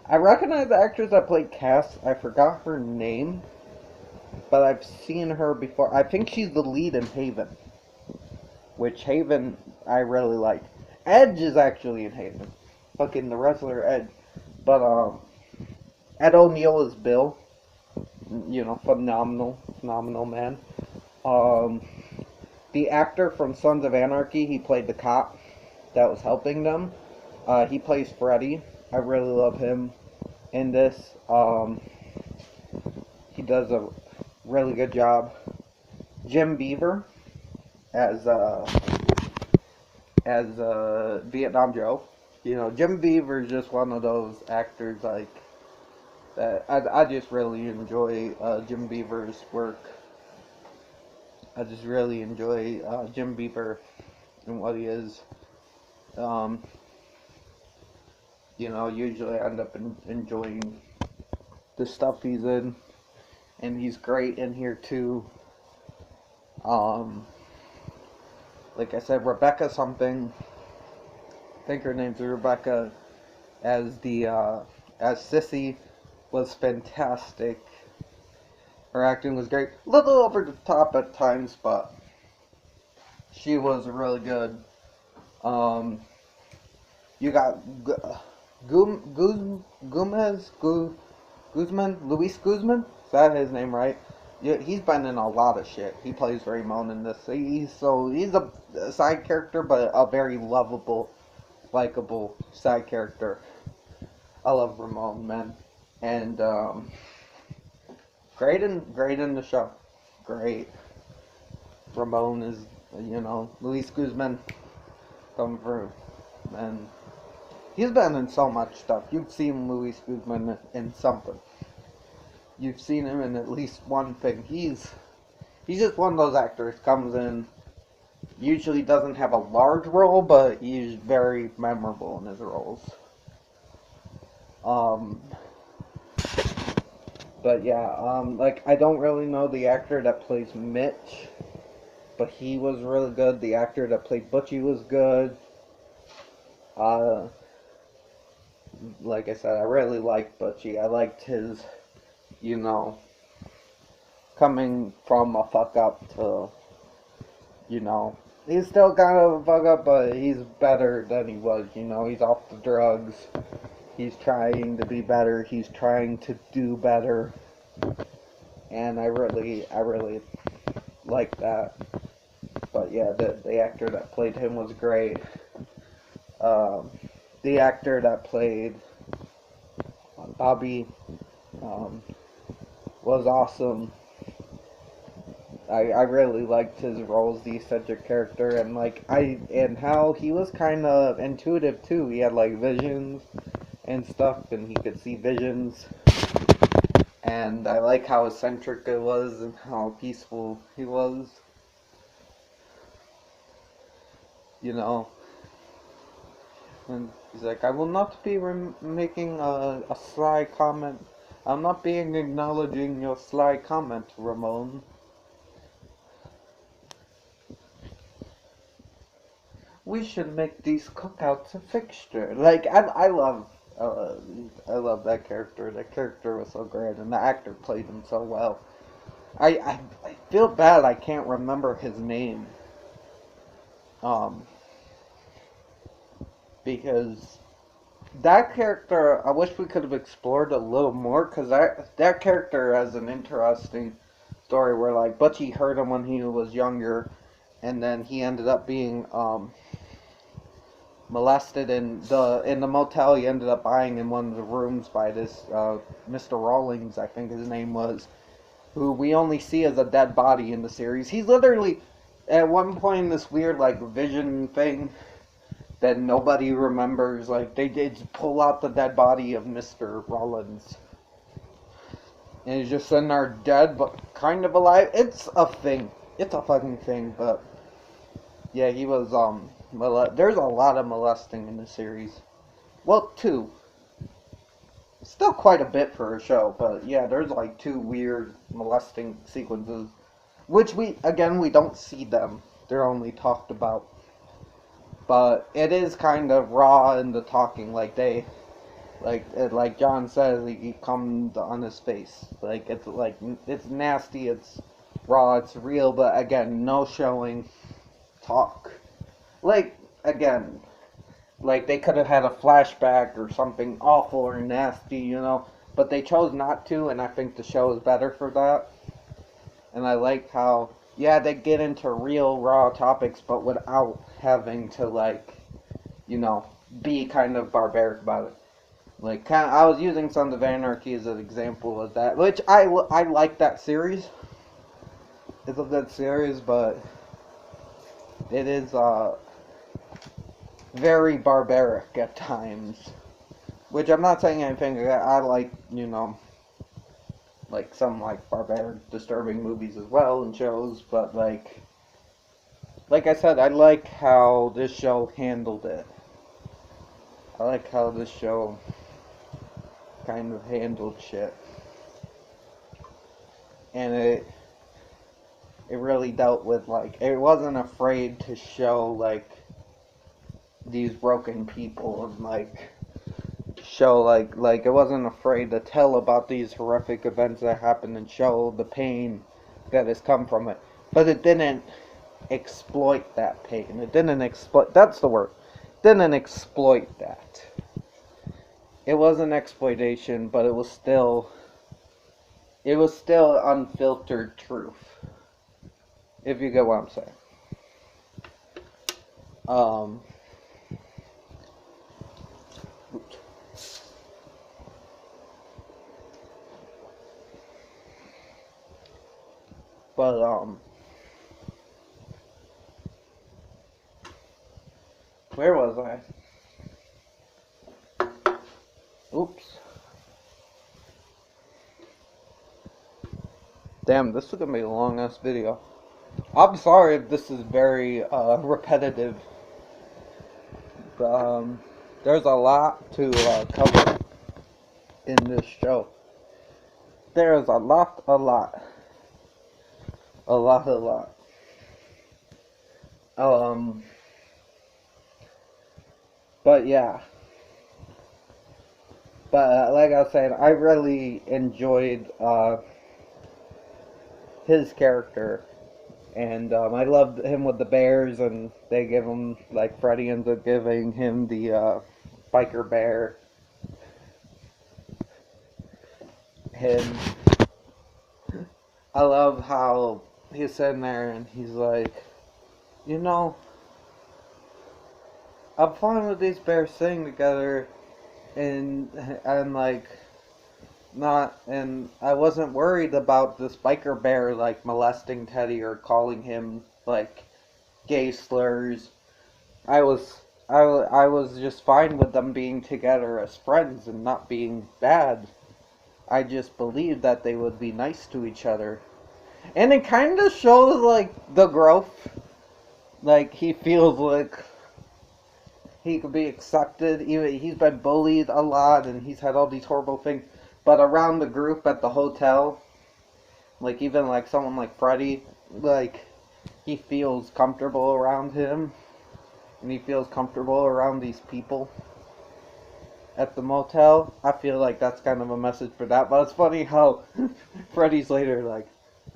I recognize the actress that played Cass. I forgot her name, but I've seen her before. I think she's the lead in Haven, which Haven I really like. Edge is actually in Haven, fucking the wrestler Edge, but Ed O'Neill is Bill. You know, phenomenal man. Um, the actor from Sons of Anarchy, he played the cop that was helping them. He plays Freddy. I really love him in this. He does a really good job. Jim Beaver as Vietnam Joe. You know, Jim Beaver is just one of those actors like that. I just really enjoy Jim Beaver's work. I just really enjoy Jim Beaver and what he is. Um, you know, usually I end up enjoying the stuff he's in, and he's great in here too. Um, like I said, Rebecca something. I think her name's Rebecca, as the as Sissy, was fantastic. Her acting was great. A little over the top at times, but she was really good. You got Guzman, Luis Guzman. Is that his name, right? Yeah, he's been in a lot of shit. He plays Ramon in this. He's a side character, but a very lovable, likable side character. I love Ramon, man, and great in the show. Great. Ramon is, Luis Guzman come through, and he's been in so much stuff. You've seen Luis Guzman in something. You've seen him in at least one thing. He's just one of those actors, comes in, usually doesn't have a large role, but he's very memorable in his roles. But yeah, like, I don't really know the actor that plays Mitch, but he was really good. The actor that played Butchie was good. Like I said, I really liked Butchie. I liked his, coming from a fuck up to, he's still kind of a fuck up, but he's better than he was, he's off the drugs. He's trying to be better. He's trying to do better. And I really like that. But yeah, the actor that played him was great. The actor that played Bobby was awesome. I really liked his role as the eccentric character, and and how he was kind of intuitive too. He had like visions and stuff, and he could see visions. And I like how eccentric it was and how peaceful he was. You know, and he's like, I will not be making a sly comment. I'm not being acknowledging your sly comment, Ramon. We should make these cookouts a fixture. Like uh, I love that character. That character was so great, and the actor played him so well. I feel bad I can't remember his name. Um, because that character, I wish we could have explored a little more, because that character has an interesting story where, like, Butchie hurt him when he was younger, and then he ended up being, molested in the motel he ended up buying in one of the rooms by this, Mr. Rawlings, I think his name was, who we only see as a dead body in the series. He's literally, at one point in this weird, like, vision thing, that nobody remembers. Like, they did pull out the dead body of Mr. Rollins. And he's just sitting there dead, but kind of alive. It's a thing. It's a fucking thing, but... Yeah, he was, there's a lot of molesting in the series. Well, two. Still quite a bit for a show, but yeah, there's like two weird molesting sequences. Which we don't see them. They're only talked about. But it is kind of raw in the talking, like John says, he comes on his face. It's nasty, it's raw, it's real, but again, no showing talk. Again, they could have had a flashback or something awful or nasty, but they chose not to, and I think the show is better for that. And I like how, yeah, they get into real raw topics, but without having to, be kind of barbaric about it. I was using Sons of Anarchy as an example of that, which I like that series. It's a good series, but it is, very barbaric at times. Which I'm not saying anything, I like, some, barbaric, disturbing movies as well and shows, but, like I said, I like how this show handled it. I like how this show kind of handled shit. And it really dealt with, it wasn't afraid to show, these broken people and, show, it wasn't afraid to tell about these horrific events that happened and show the pain that has come from it. But it didn't exploit that pain. It didn't exploit, that's the word. Didn't exploit that. It wasn't exploitation, but it was still unfiltered truth. If you get what I'm saying. But, where was I? Oops. Damn, this is gonna be a long ass video. I'm sorry if this is very, repetitive. But, there's a lot to, cover in this show. There's a lot. A lot. But yeah. But like I was saying, I really enjoyed his character, and I loved him with the bears, and they give him Freddy ends up giving him the biker bear, and I love how he's sitting there and he's like, I'm fine with these bears sitting together, and not, and I wasn't worried about this biker bear like molesting Teddy or calling him like gay slurs. I was just fine with them being together as friends and not being bad. I just believed that they would be nice to each other. And it kind of shows like the growth. Like he feels like he could be accepted. Even he's been bullied a lot and he's had all these horrible things. But around the group at the hotel, like even like someone like Freddy, like he feels comfortable around him, and he feels comfortable around these people at the motel. I feel like that's kind of a message for that. But it's funny how Freddy's later like,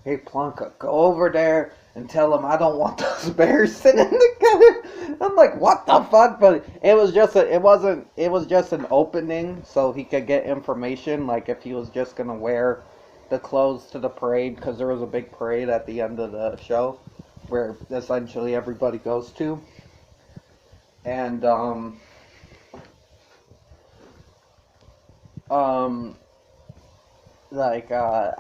"Hey Plonka, go over there and tell him I don't want those bears sitting together." I'm like, what the fuck? But it was just it was just an opening so he could get information. Like if he was just gonna wear the clothes to the parade, because there was a big parade at the end of the show where essentially everybody goes to, and um I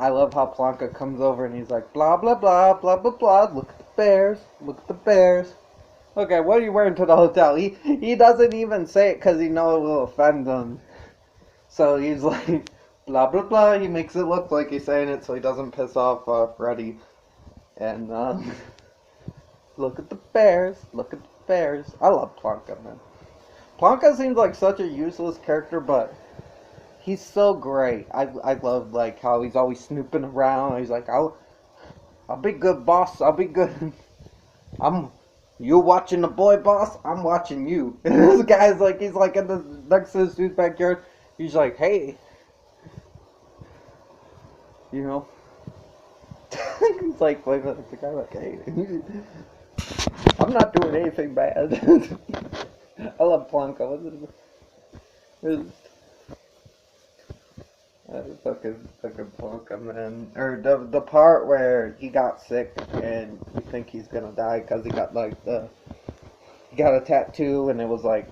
love how Plonka comes over and he's like, blah, blah, blah, blah, blah, blah, look at the bears, look at the bears. Okay, what are you wearing to the hotel? He doesn't even say it because he knows it will offend them. So he's like, blah, blah, blah, he makes it look like he's saying it so he doesn't piss off Freddy. And, look at the bears, look at the bears. I love Plonka, man. Plonka seems like such a useless character, but he's so great. I love like how he's always snooping around. He's like, I'll be good, boss. I'll be good. You watching the boy, boss? I'm watching you. And this guy's like, he's like in the next to the dude's backyard. He's like, hey, you know. He's like, wait, the guy like, hey, I'm not doing anything bad. I love Plonka. Fucking Plonka, man. Or the part where he got sick and you think he's gonna die because he got like he got a tattoo and it was like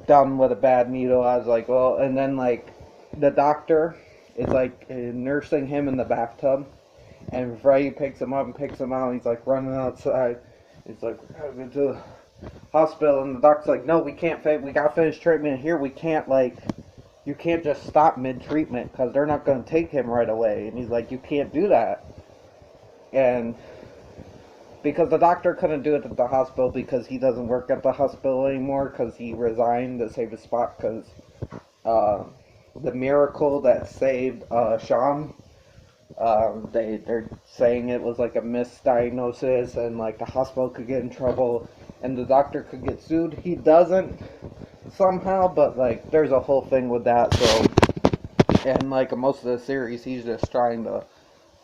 done with a bad needle. I was like, well, and then like the doctor is like nursing him in the bathtub, and Freddy picks him up and picks him out. And he's like running outside. He's like, we gotta go to the hospital, and the doctor's like, no, we can't. We gotta finish treatment here. We can't like. You can't just stop mid-treatment because they're not going to take him right away. And he's like, you can't do that. And because the doctor couldn't do it at the hospital because he doesn't work at the hospital anymore because he resigned to save his spot because the miracle that saved Sean, they're saying it was like a misdiagnosis and like the hospital could get in trouble and the doctor could get sued. He doesn't somehow, but like there's a whole thing with that. So, and like most of the series he's just trying to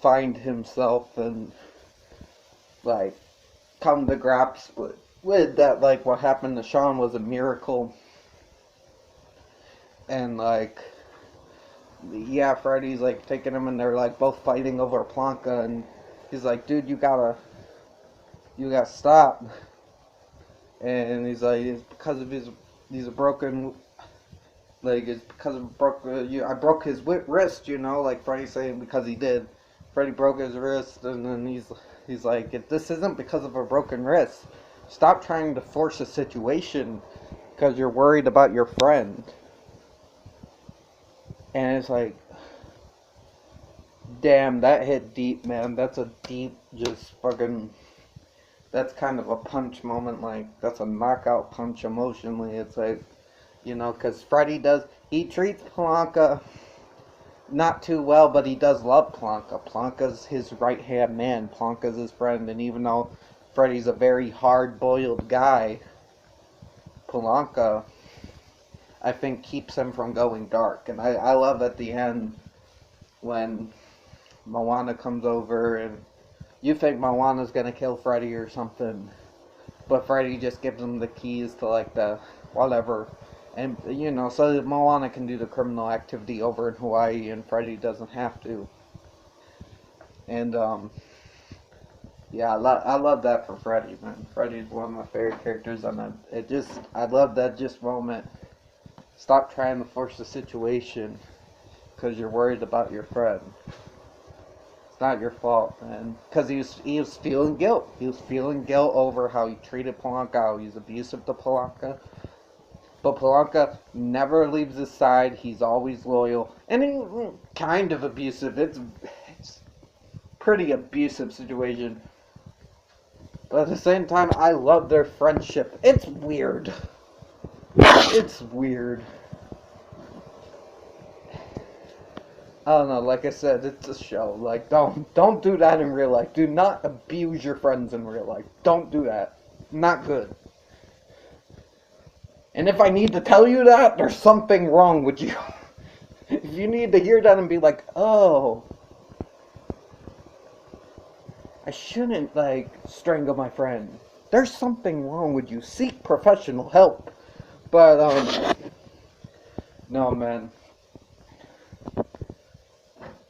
find himself and like come to grips with that, like what happened to Sean was a miracle. And like yeah, Freddy's like taking him and they're like both fighting over Plonka and he's like, dude, you gotta stop. And he's like, it's because of he's a broken, like, it's because of I broke his wrist, you know, like Freddy's saying because he did. Freddy broke his wrist, and then he's like, if this isn't because of a broken wrist, stop trying to force a situation because you're worried about your friend. And it's like, damn, that hit deep, man. That's a deep, just fucking, that's kind of a punch moment, like, that's a knockout punch emotionally. It's like, you know, because Freddy he treats Plonka not too well, but he does love Plonka. Plonka's his right-hand man. Plonka's his friend, and even though Freddy's a very hard-boiled guy, Plonka, I think, keeps him from going dark. And I love at the end when Moana comes over and you think Moana's gonna kill Freddy or something, but Freddy just gives him the keys to like the whatever, and you know, so that Moana can do the criminal activity over in Hawaii and Freddy doesn't have to. And yeah, I love that for Freddy, man. Freddy's one of my favorite characters, and I love that just moment. Stop trying to force the situation, because you're worried about your friend. It's not your fault, man. Because he was feeling guilt. He was feeling guilt over how he treated Polanka, how he's abusive to Polanka. But Polanka never leaves his side. He's always loyal. And he kind of abusive. It's pretty abusive situation. But at the same time, I love their friendship. It's weird. It's weird. I don't know, like I said, it's a show. Like, don't do that in real life. Do not abuse your friends in real life. Don't do that. Not good. And if I need to tell you that, there's something wrong with you. If you need to hear that and be like, oh, I shouldn't, like, strangle my friend. There's something wrong with you. Seek professional help. But, no, man.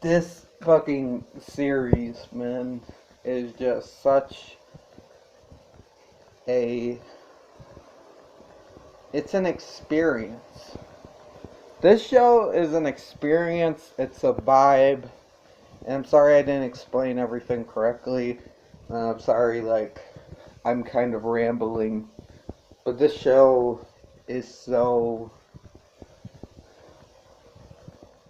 This fucking series, man, is just such a... It's an experience. This show is an experience. It's a vibe. And I'm sorry I didn't explain everything correctly. I'm sorry, like, I'm kind of rambling. But this show is so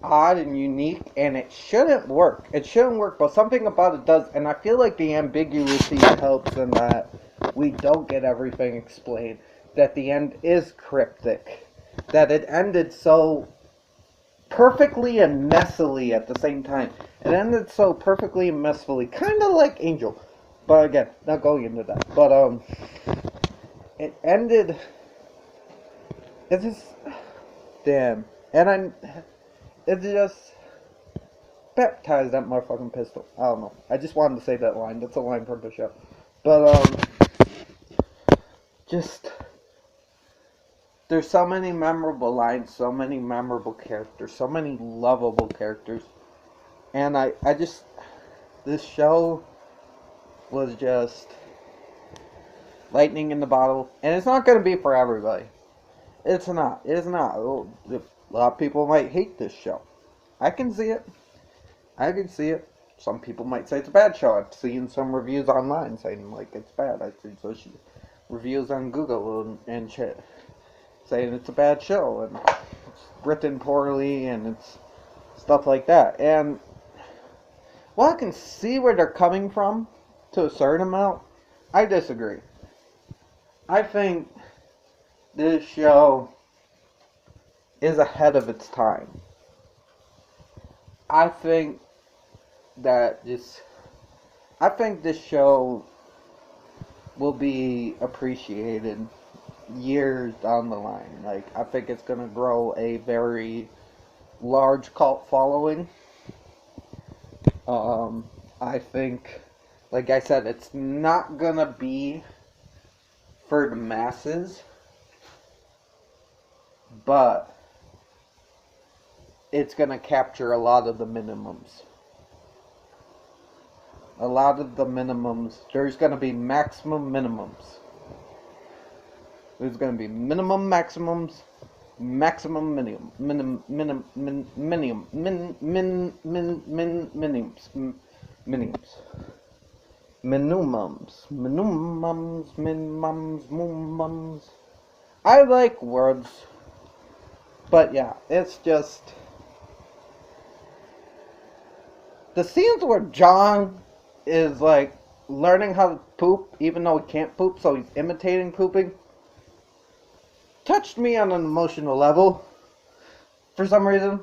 odd and unique, and it shouldn't work. It shouldn't work, but something about it does, and I feel like the ambiguity helps in that we don't get everything explained, that the end is cryptic, that it ended so perfectly and messily at the same time. It ended so perfectly and messily, kind of like Angel, but again, not going into that, but it ended, it just, damn, and it just baptized that motherfucking pistol. I don't know. I just wanted to say that line. That's a line from the show. But, just, there's so many memorable lines, so many memorable characters, so many lovable characters. And I just, this show was just lightning in the bottle. And it's not going to be for everybody. It's not. It's not. A lot of people might hate this show. I can see it. I can see it. Some people might say it's a bad show. I've seen some reviews online saying, like, it's bad. I've seen some reviews on Google and shit saying it's a bad show and it's written poorly and it's stuff like that. And while I can see where they're coming from to a certain amount, I disagree. I think this show is ahead of its time. I think this show will be appreciated years down the line. Like, I think it's gonna grow a very large cult following. I think, like I said, it's not gonna be for the masses, but it's going to capture a lot of the minimums. A lot of the minimums. There's going to be maximum minimums. There's going to be minimum maximums, maximum minimum, minimums, minimums. I like words, but yeah, it's just the scenes where John is like learning how to poop, even though he can't poop, so he's imitating pooping, touched me on an emotional level for some reason.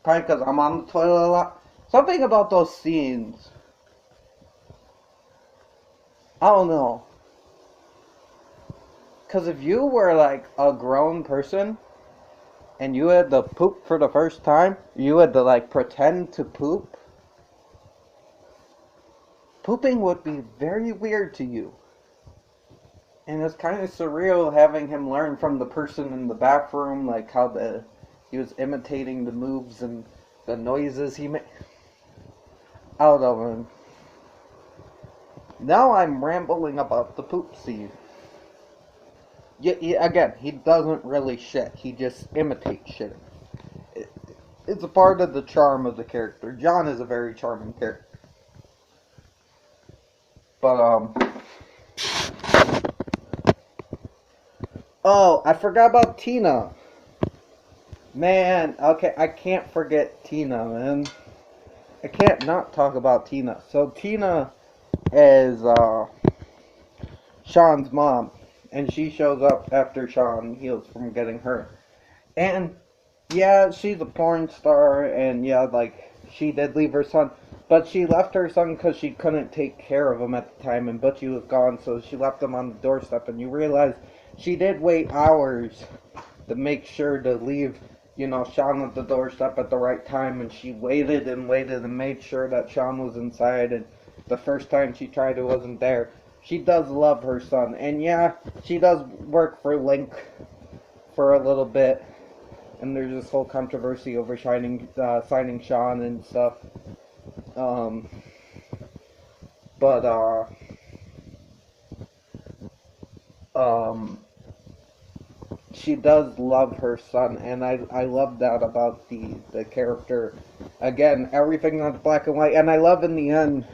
Probably because I'm on the toilet a lot. Something about those scenes, I don't know. Because if you were like a grown person and you had to poop for the first time, you had to like pretend to poop, pooping would be very weird to you. And it's kind of surreal having him learn from the person in the bathroom, like how he was imitating the moves and the noises he made. I don't know, man. Now I'm rambling about the poop scene. Yeah, again, he doesn't really shit. He just imitates shit. it's a part of the charm of the character. John is a very charming character. But, oh, I forgot about Tina. Man, okay, I can't forget Tina, man. I can't not talk about Tina. So, Tina is, Sean's mom. And she shows up after Sean heals from getting hurt. And, yeah, she's a porn star, and yeah, like, she did leave her son. But she left her son because she couldn't take care of him at the time, and Butchie was gone, so she left him on the doorstep. And you realize she did wait hours to make sure to leave, Sean at the doorstep at the right time, and she waited and waited and made sure that Sean was inside, and the first time she tried it wasn't there. She does love her son, and yeah, she does work for Link for a little bit, and there's this whole controversy over signing Sean and stuff. But she does love her son, and I love that about the character. Again, everything that's black and white, and I love in the end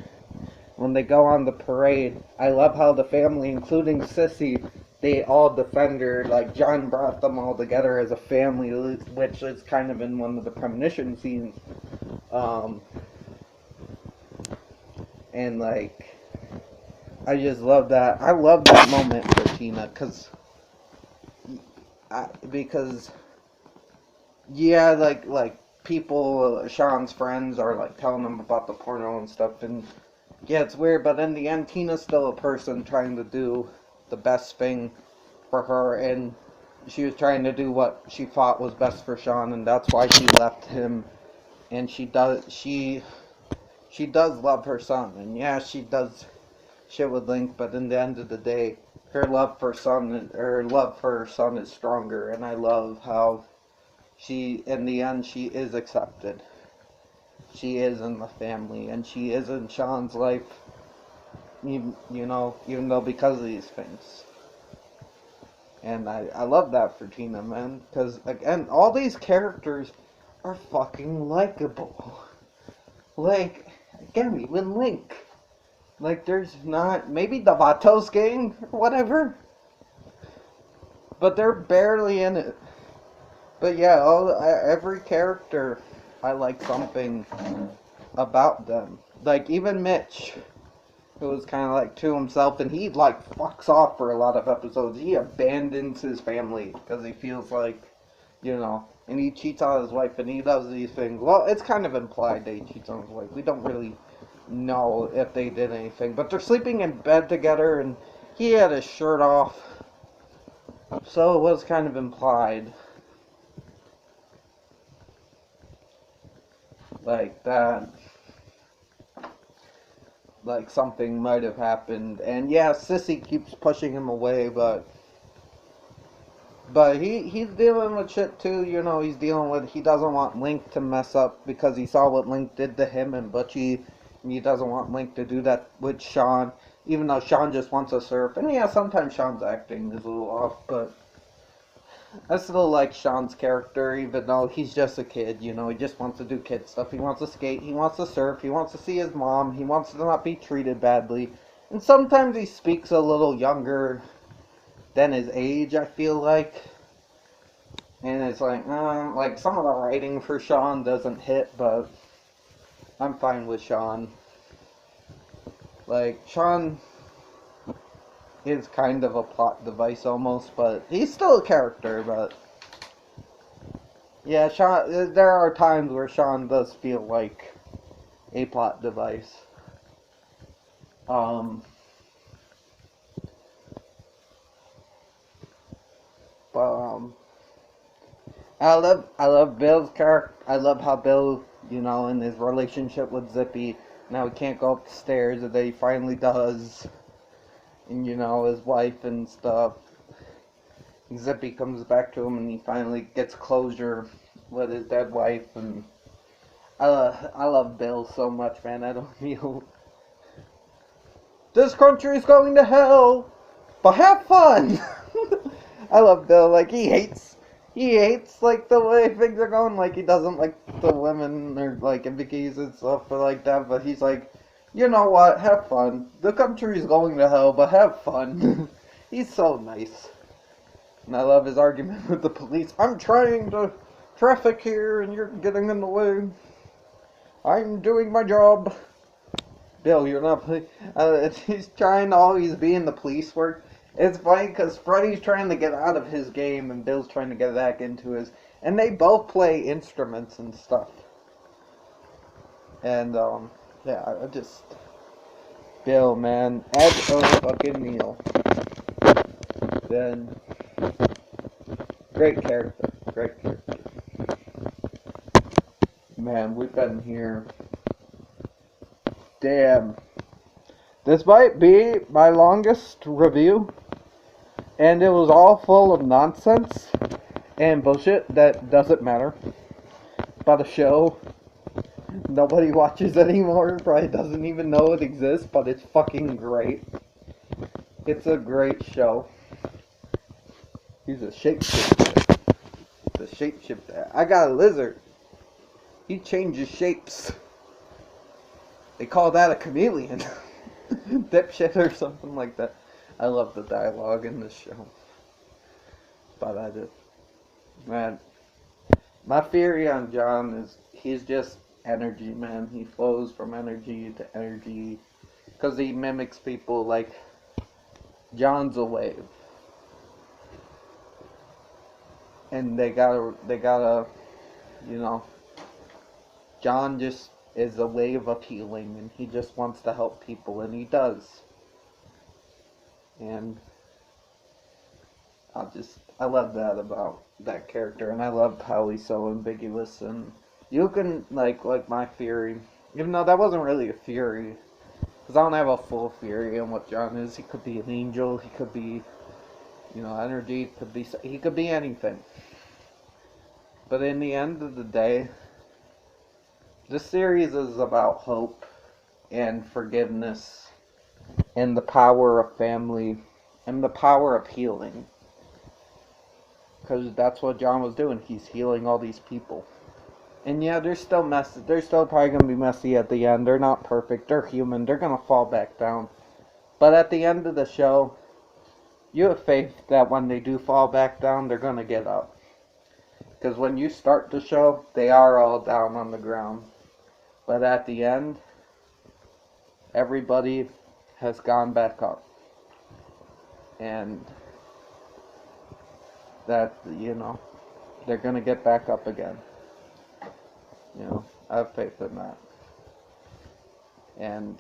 when they go on the parade. I love how the family, including Sissy, they all defend her. Like, John brought them all together as a family, which is kind of in one of the premonition scenes. And, like, I just love that. I love that moment for Tina, because, yeah, like, people, Sean's friends are, like, telling him about the porno and stuff, and, yeah, it's weird, but in the end, Tina's still a person trying to do the best thing for her, and she was trying to do what she thought was best for Sean, and that's why she left him, and she does love her son, and yeah, she does shit with Link, but in the end of the day, her love for her son is stronger, and I love how in the end, she is accepted. She is in the family, and she is in Sean's life, even though because of these things. And I love that for Tina, man, because, again, all these characters are fucking likable. Like, again, even Link. Like, there's not, maybe the Vatos gang, or whatever, but they're barely in it. But yeah, every character, I like something about them. Like, even Mitch, who was kind of like to himself, and he like fucks off for a lot of episodes. He abandons his family because he feels like, and he cheats on his wife, and he does these things. Well, it's kind of implied that he cheats on his wife. We don't really know if they did anything, but they're sleeping in bed together, and he had his shirt off, so it was kind of implied. Like that, like something might have happened, and yeah, Sissy keeps pushing him away, but he's dealing with shit too, he doesn't want Link to mess up because he saw what Link did to him and Butchie, and he doesn't want Link to do that with Sean, even though Sean just wants to surf, and yeah, sometimes Sean's acting is a little off, but I still like Sean's character, even though he's just a kid, he just wants to do kid stuff. He wants to skate, he wants to surf, he wants to see his mom, he wants to not be treated badly. And sometimes he speaks a little younger than his age, I feel like. And it's like some of the writing for Sean doesn't hit, but I'm fine with Sean. Like, Sean is kind of a plot device almost, but he's still a character, but yeah, Sean, there are times where Sean does feel like a plot device. I love Bill's character. I love how Bill, in his relationship with Zippy, now he can't go up the stairs, and then he finally does. And, his wife and stuff. Zippy comes back to him, and he finally gets closure with his dead wife, and I love Bill so much, man. I don't feel... This country's going to hell, but have fun! I love Bill, like, he hates He hates, like, the way things are going. Like, he doesn't like the women or, like, in bikinis and stuff like that. But he's like, you know what? Have fun. The country's going to hell, but have fun. He's so nice. And I love his argument with the police. I'm trying to traffic here, and you're getting in the way. I'm doing my job. Bill, you're not. He's trying to always be in the police work. It's funny because Freddy's trying to get out of his game and Bill's trying to get back into his. And they both play instruments and stuff. And, yeah, I just. Bill, man. Ed O. fucking Neal. Then. Great character. Great character. Man, we've been here. Damn. This might be my longest review. And it was all full of nonsense and bullshit that doesn't matter. About a show nobody watches anymore, probably doesn't even know it exists, but it's fucking great. It's a great show. He's a shapeshifter. He's a shapeshifter. I got a lizard. He changes shapes. They call that a chameleon. Dipshit or something like that. I love the dialogue in this show. But I just... Man. My theory on John is he's just energy, man. He flows from energy to energy. Because he mimics people like... John's a wave. And they gotta, you know... John just is a wave of healing, and he just wants to help people, and he does. And I love that about that character, and I love how he's so ambiguous, and you can, like my theory, even though that wasn't really a theory, because I don't have a full theory on what John is. He could be an angel, he could be, you know, energy, he could be anything. But in the end of the day, this series is about hope and forgiveness and the power of family and the power of healing. Because that's what John was doing. He's healing all these people. And yeah, they're still messy. They're still probably going to be messy at the end. They're not perfect. They're human. They're going to fall back down. But at the end of the show, you have faith that when they do fall back down, they're going to get up. Because when you start the show, they are all down on the ground. But at the end, everybody has gone back up. And that, you know, they're going to get back up again. You know, I have faith in that. And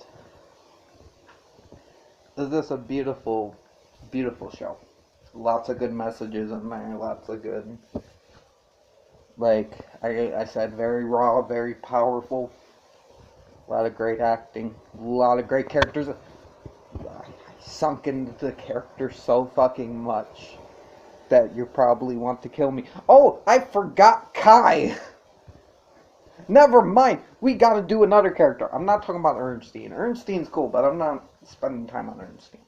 this is a beautiful, beautiful show. Lots of good messages in there. Lots of good, like I said, very raw, very powerful. A lot of great acting. A lot of great characters. I sunk into the character so fucking much that you probably want to kill me. Oh, I forgot Kai. Never mind. We gotta do another character. I'm not talking about Ernestine. Ernestine's cool, but I'm not spending time on Ernestine.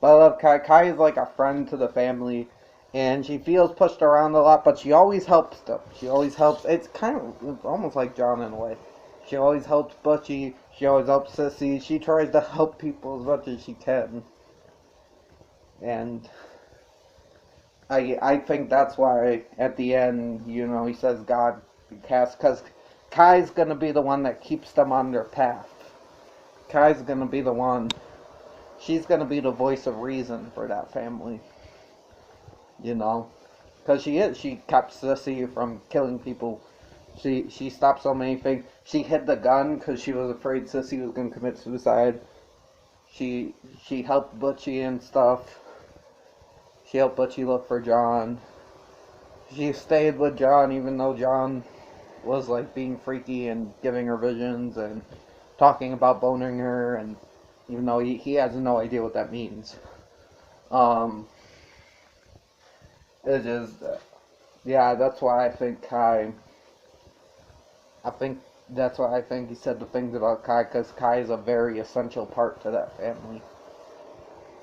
But I love Kai. Kai is like a friend to the family. And she feels pushed around a lot, but she always helps them. She always helps. It's kind of almost like John in a way. She always helps Butchie. She always helps Sissy. She tries to help people as much as she can. And I think that's why at the end, you know, he says God cast, because Kai's going to be the one that keeps them on their path. Kai's going to be the one. She's going to be the voice of reason for that family. You know, because she kept Sissy from killing people. She stopped so many things. She hid the gun because she was afraid Sissy was going to commit suicide. She helped Butchie and stuff. She helped Butchie look for John. She stayed with John even though John was like being freaky and giving her visions and talking about boning her, and even though he has no idea what that means. It is, yeah, that's why I think Kai, that's why I think he said the things about Kai, because Kai is a very essential part to that family.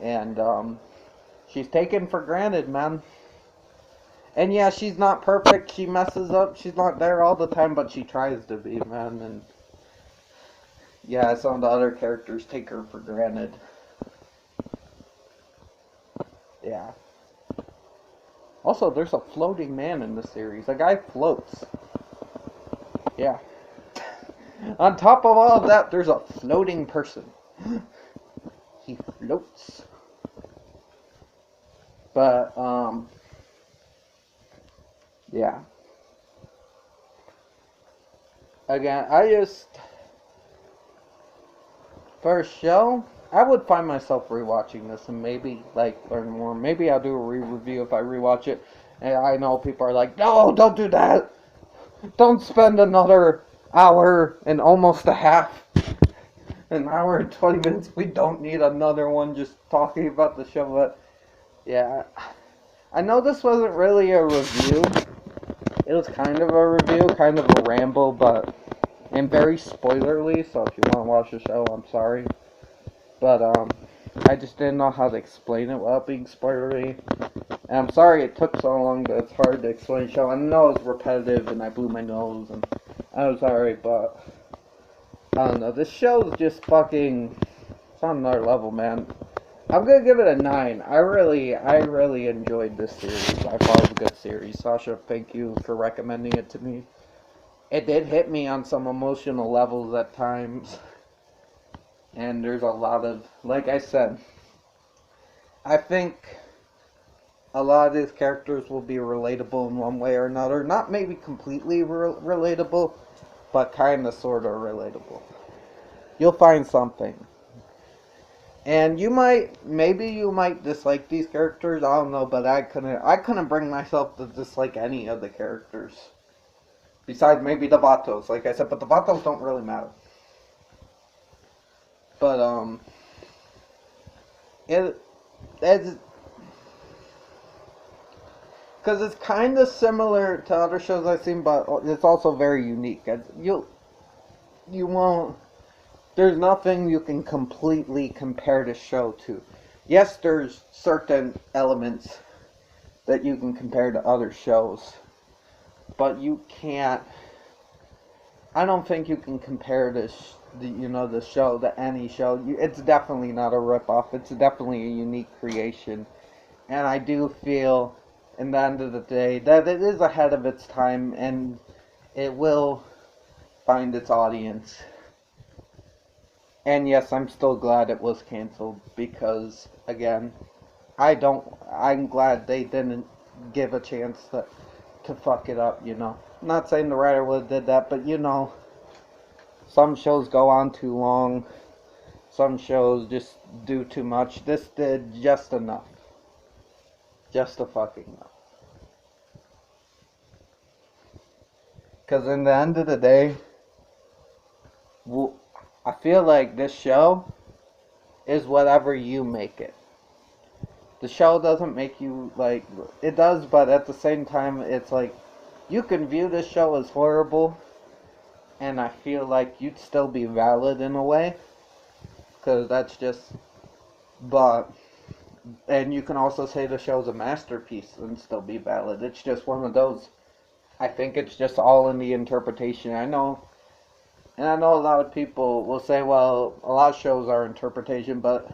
And, she's taken for granted, man. And yeah, she's not perfect. She messes up. She's not there all the time, but she tries to be, man. And yeah, some of the other characters take her for granted. Yeah. Also, there's a floating man in the series. A guy floats. Yeah. On top of all of that, there's a floating person. He floats. But, yeah. Again, for a show, I would find myself rewatching this and maybe, like, learn more. Maybe I'll do a re-review if I rewatch it. And I know people are like, no, don't do that. Don't spend another hour and almost a half. An hour and 20 minutes. We don't need another one just talking about the show. But, yeah. I know this wasn't really a review. It was kind of a review, kind of a ramble, but... and very spoilerly, so if you want to watch the show, I'm sorry. But, I just didn't know how to explain it without being spoilery. And I'm sorry it took so long, but it's hard to explain the show. I know it's repetitive, and I blew my nose, and I'm sorry, but... I don't know, this show is just fucking... it's on another level, man. I'm gonna give it a 9. I really enjoyed this series. I thought it was a good series. Sasha, thank you for recommending it to me. It did hit me on some emotional levels at times. And there's a lot of, like I said, I think a lot of these characters will be relatable in one way or another. Not maybe completely relatable, but kind of sort of relatable. You'll find something. And maybe you might dislike these characters, I don't know, but I couldn't bring myself to dislike any of the characters. Besides maybe the Vatos, like I said, but the Vatos don't really matter. But, it's, because it's kind of similar to other shows I've seen, but it's also very unique. You won't, there's nothing you can completely compare the show to. Yes, there's certain elements that you can compare to other shows, but you can't, I don't think you can compare the show to any show. It's definitely not a ripoff. It's definitely a unique creation. And I do feel, in the end of the day, that it is ahead of its time, and it will find its audience. And yes, I'm still glad it was canceled, because, again, I'm glad they didn't give a chance to fuck it up, I'm not saying the writer would have did that, but some shows go on too long. Some shows just do too much. This did just enough. Just a fucking enough. Because in the end of the day, I feel like this show is whatever you make it. The show doesn't make you, like, it does, but at the same time, it's like, you can view this show as horrible, and I feel like you'd still be valid in a way, because that's just, and you can also say the show's a masterpiece and still be valid. It's just one of those, I think it's just all in the interpretation. I know a lot of people will say, well, a lot of shows are interpretation, but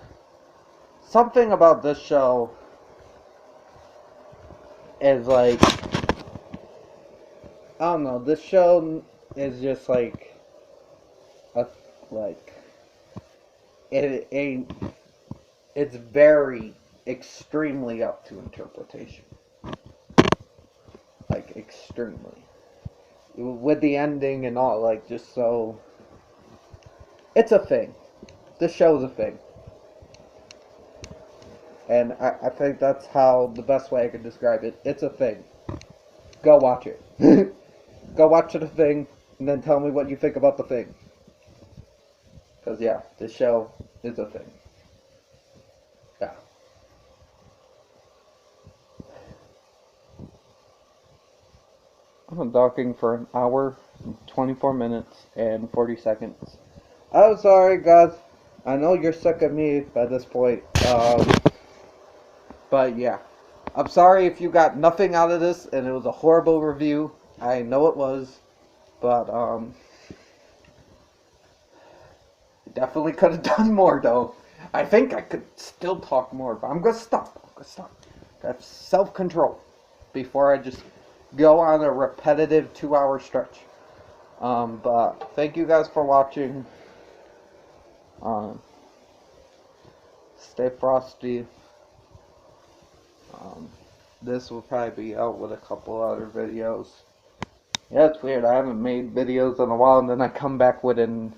something about this show is like, I don't know, this show is just like, it's very extremely up to interpretation. Like, extremely. With the ending and all, like, just so, it's a thing. This show's a thing. And I think that's how, the best way I could describe it. It's a thing. Go watch it. Go watch the thing, and then tell me what you think about the thing. Because, yeah, this show is a thing. Yeah. I've been talking for an hour, 24 minutes, and 40 seconds. I'm sorry, guys. I know you're sick of me by this point. But, yeah. I'm sorry if you got nothing out of this and it was a horrible review. I know it was, but definitely could have done more though. I think I could still talk more, but I'm gonna stop. I'm gonna stop. That's self-control before I just go on a repetitive 2-hour stretch. But thank you guys for watching. Um, Stay frosty. Um, this will probably be out with a couple other videos. Yeah, it's weird. I haven't made videos in a while, and then I come back with an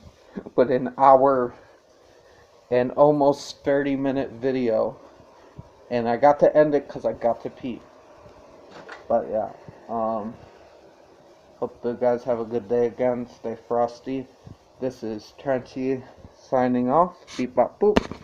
hour and almost 30-minute video, and I got to end it because I got to pee. But yeah, hope you guys have a good day again. Stay frosty. This is Trenchy signing off. Beep bop boop.